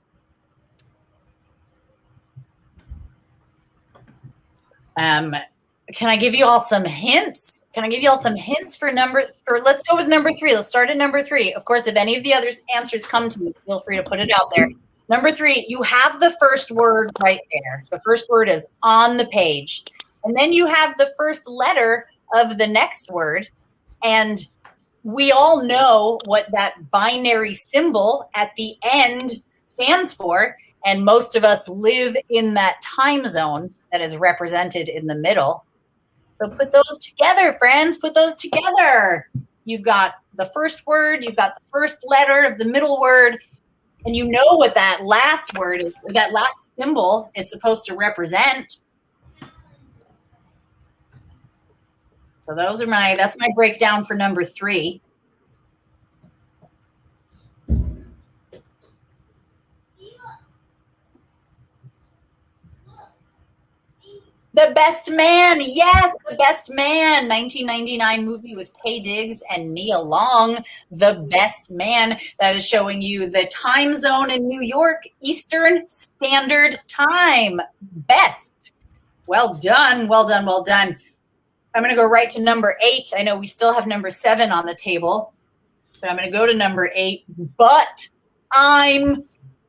Can I give you all some hints? Can I give you all some hints for let's go with number 3. Let's start at number 3. Of course, if any of the other answers come to you, feel free to put it out there. Number 3, you have the first word right there. The first word is on the page. And then you have the first letter of the next word. And we all know what that binary symbol at the end stands for. And most of us live in that time zone that is represented in the middle. So put those together, friends. Put those together. You've got the first word. You've got the first letter of the middle word. And you know what that last word is, that last symbol is supposed to represent. So that's my breakdown for number 3. The Best Man. Yes, The Best Man. 1999 movie with Taye Diggs and Nia Long. The Best Man. That is showing you the time zone in New York, Eastern Standard Time. Best. Well done. Well done. Well done. I'm going to go right to number 8. I know we still have number 7 on the table, but I'm going to go to number 8. But I'm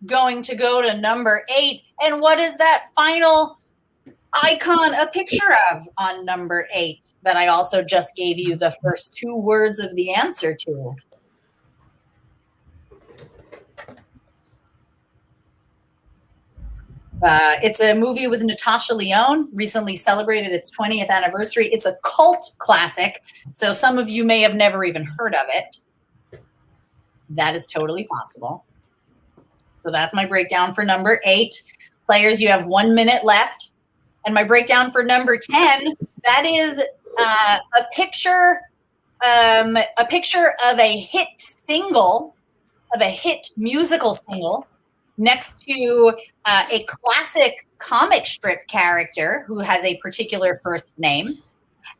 going to go to number 8. And what is that final icon a picture of on number 8 that I also just gave you the first 2 words of the answer to? It's a movie with Natasha Lyonne, recently celebrated its 20th anniversary. It's a cult classic, so some of you may have never even heard of it. That is totally possible. So that's my breakdown for number 8. Players, you have 1 minute left. And my breakdown for number 10, that is a picture of a hit single, of a hit musical single, next to a classic comic strip character who has a particular first name.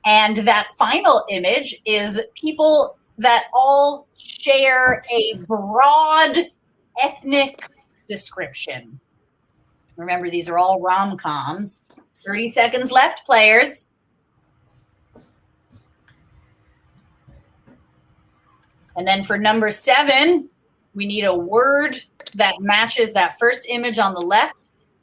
And that final image is people that all share a broad ethnic description. Remember, these are all rom-coms. 30 seconds left, players. And then for number 7, we need a word that matches that first image on the left.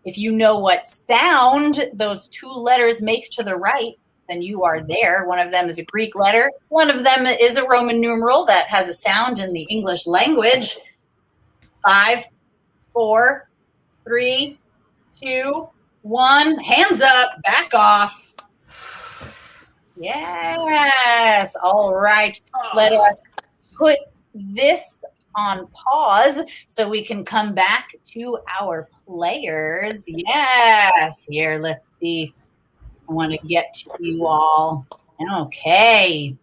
If you know what sound those 2 letters make to the right, then you are there. One of them is a Greek letter. One of them is a Roman numeral that has a sound in the English language. 5, 4, 3, 2, 1. Hands up. Back off. Yes. All right. Let us put this on pause so we can come back to our players. Yes. Here, let's see. I want to get to you all. Okay.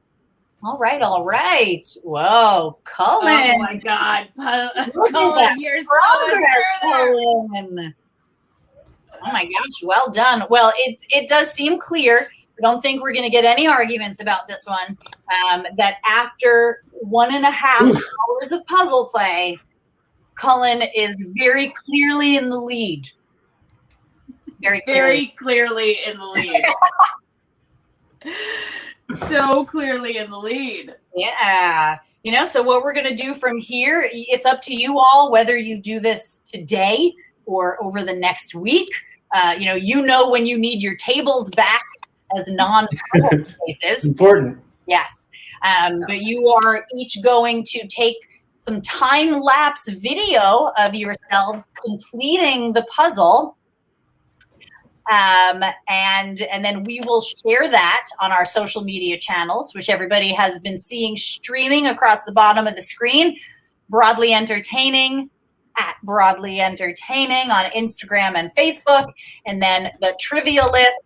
All right. All right. Whoa, Cullen. Oh my God. Cullen, you're so Progress, further. Cullen. Oh my gosh, well done. Well, it does seem clear I don't think we're going to get any arguments about this one, that after 1.5 hours of puzzle play, Cullen is very clearly in the lead. Very clearly in the lead. So clearly in the lead. Yeah. So what we're going to do from here, it's up to you all whether you do this today or over the next week. You know when you need your tables back as non-puzzle places. Important. Yes. But you are each going to take some time-lapse video of yourselves completing the puzzle. And then we will share that on our social media channels, which everybody has been seeing streaming across the bottom of the screen. Broadly Entertaining, at Broadly Entertaining on Instagram and Facebook. And then the Trivia List,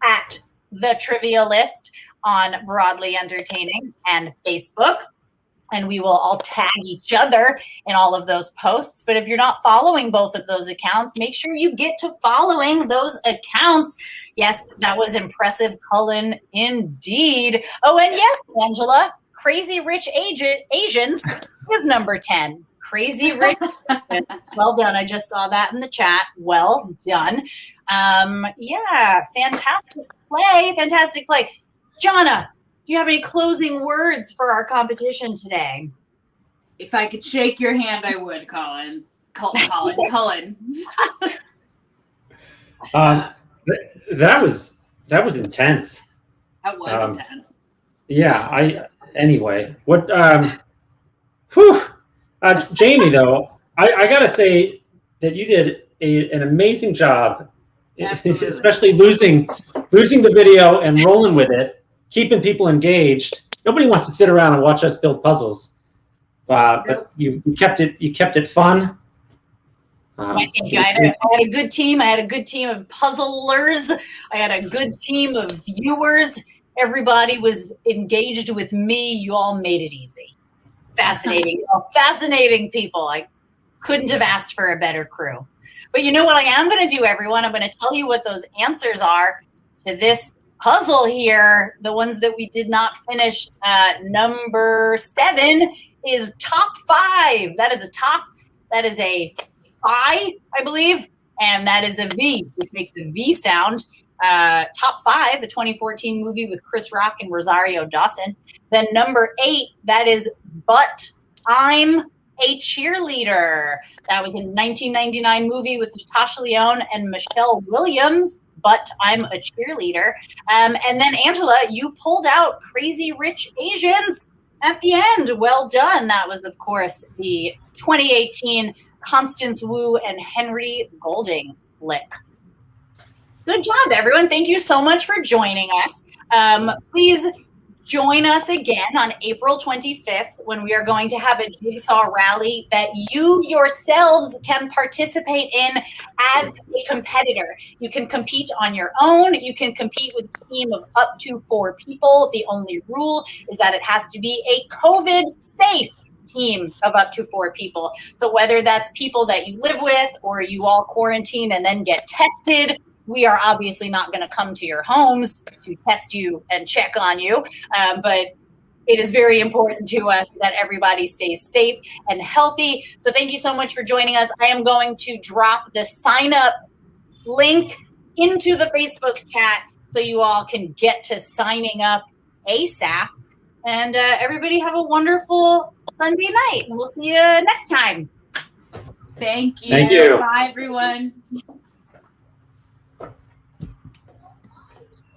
at the Trivia List on Broadly Entertaining and Facebook. And we will all tag each other in all of those posts. But if you're not following both of those accounts, make sure you get to following those accounts. Yes, that was impressive, Cullen, indeed. Oh, and yes, Angela, Crazy Rich Asians is number 10. Crazy Rich Asians. Well done. I just saw that in the chat. Well done. Yeah, fantastic play. Fantastic play. Jonna, do you have any closing words for our competition today? If I could shake your hand, I would, Cullen. Cullen. That was intense. That was intense. Yeah. Anyway, what? Jamie, though, I gotta say that you did an amazing job. Absolutely. Especially losing the video and rolling with it, keeping people engaged. Nobody wants to sit around and watch us build puzzles, but you kept it fun. I think I had a good team. I had a good team of puzzlers. I had a good team of viewers. Everybody was engaged with me. You all made it easy. Fascinating. Fascinating people. I couldn't have asked for a better crew. But you know what I am going to do, everyone? I'm going to tell you what those answers are to this puzzle here. The ones that we did not finish. Number 7 is top 5. That is a I believe, and that is a V. This makes a V sound. Top 5, a 2014 movie with Chris Rock and Rosario Dawson. Then number 8, that is But I'm a Cheerleader. That was a 1999 movie with Natasha Lyonne and Michelle Williams. But I'm a Cheerleader. And then Angela, you pulled out Crazy Rich Asians at the end. Well done. That was, of course, the 2018 Constance Wu and Henry Golding flick. Good job, everyone. Thank you so much for joining us. Please join us again on April 25th when we are going to have a Jigsaw Rally that you yourselves can participate in as a competitor. You can compete on your own. You can compete with a team of up to 4 people. The only rule is that it has to be a COVID-safe team of up to 4 people. So whether that's people that you live with or you all quarantine and then get tested, we are obviously not going to come to your homes to test you and check on you. But it is very important to us that everybody stays safe and healthy. So thank you so much for joining us. I am going to drop the sign up link into the Facebook chat so you all can get to signing up ASAP. And everybody have a wonderful Sunday night. And we'll see you next time. Thank you. Thank you. Bye, everyone.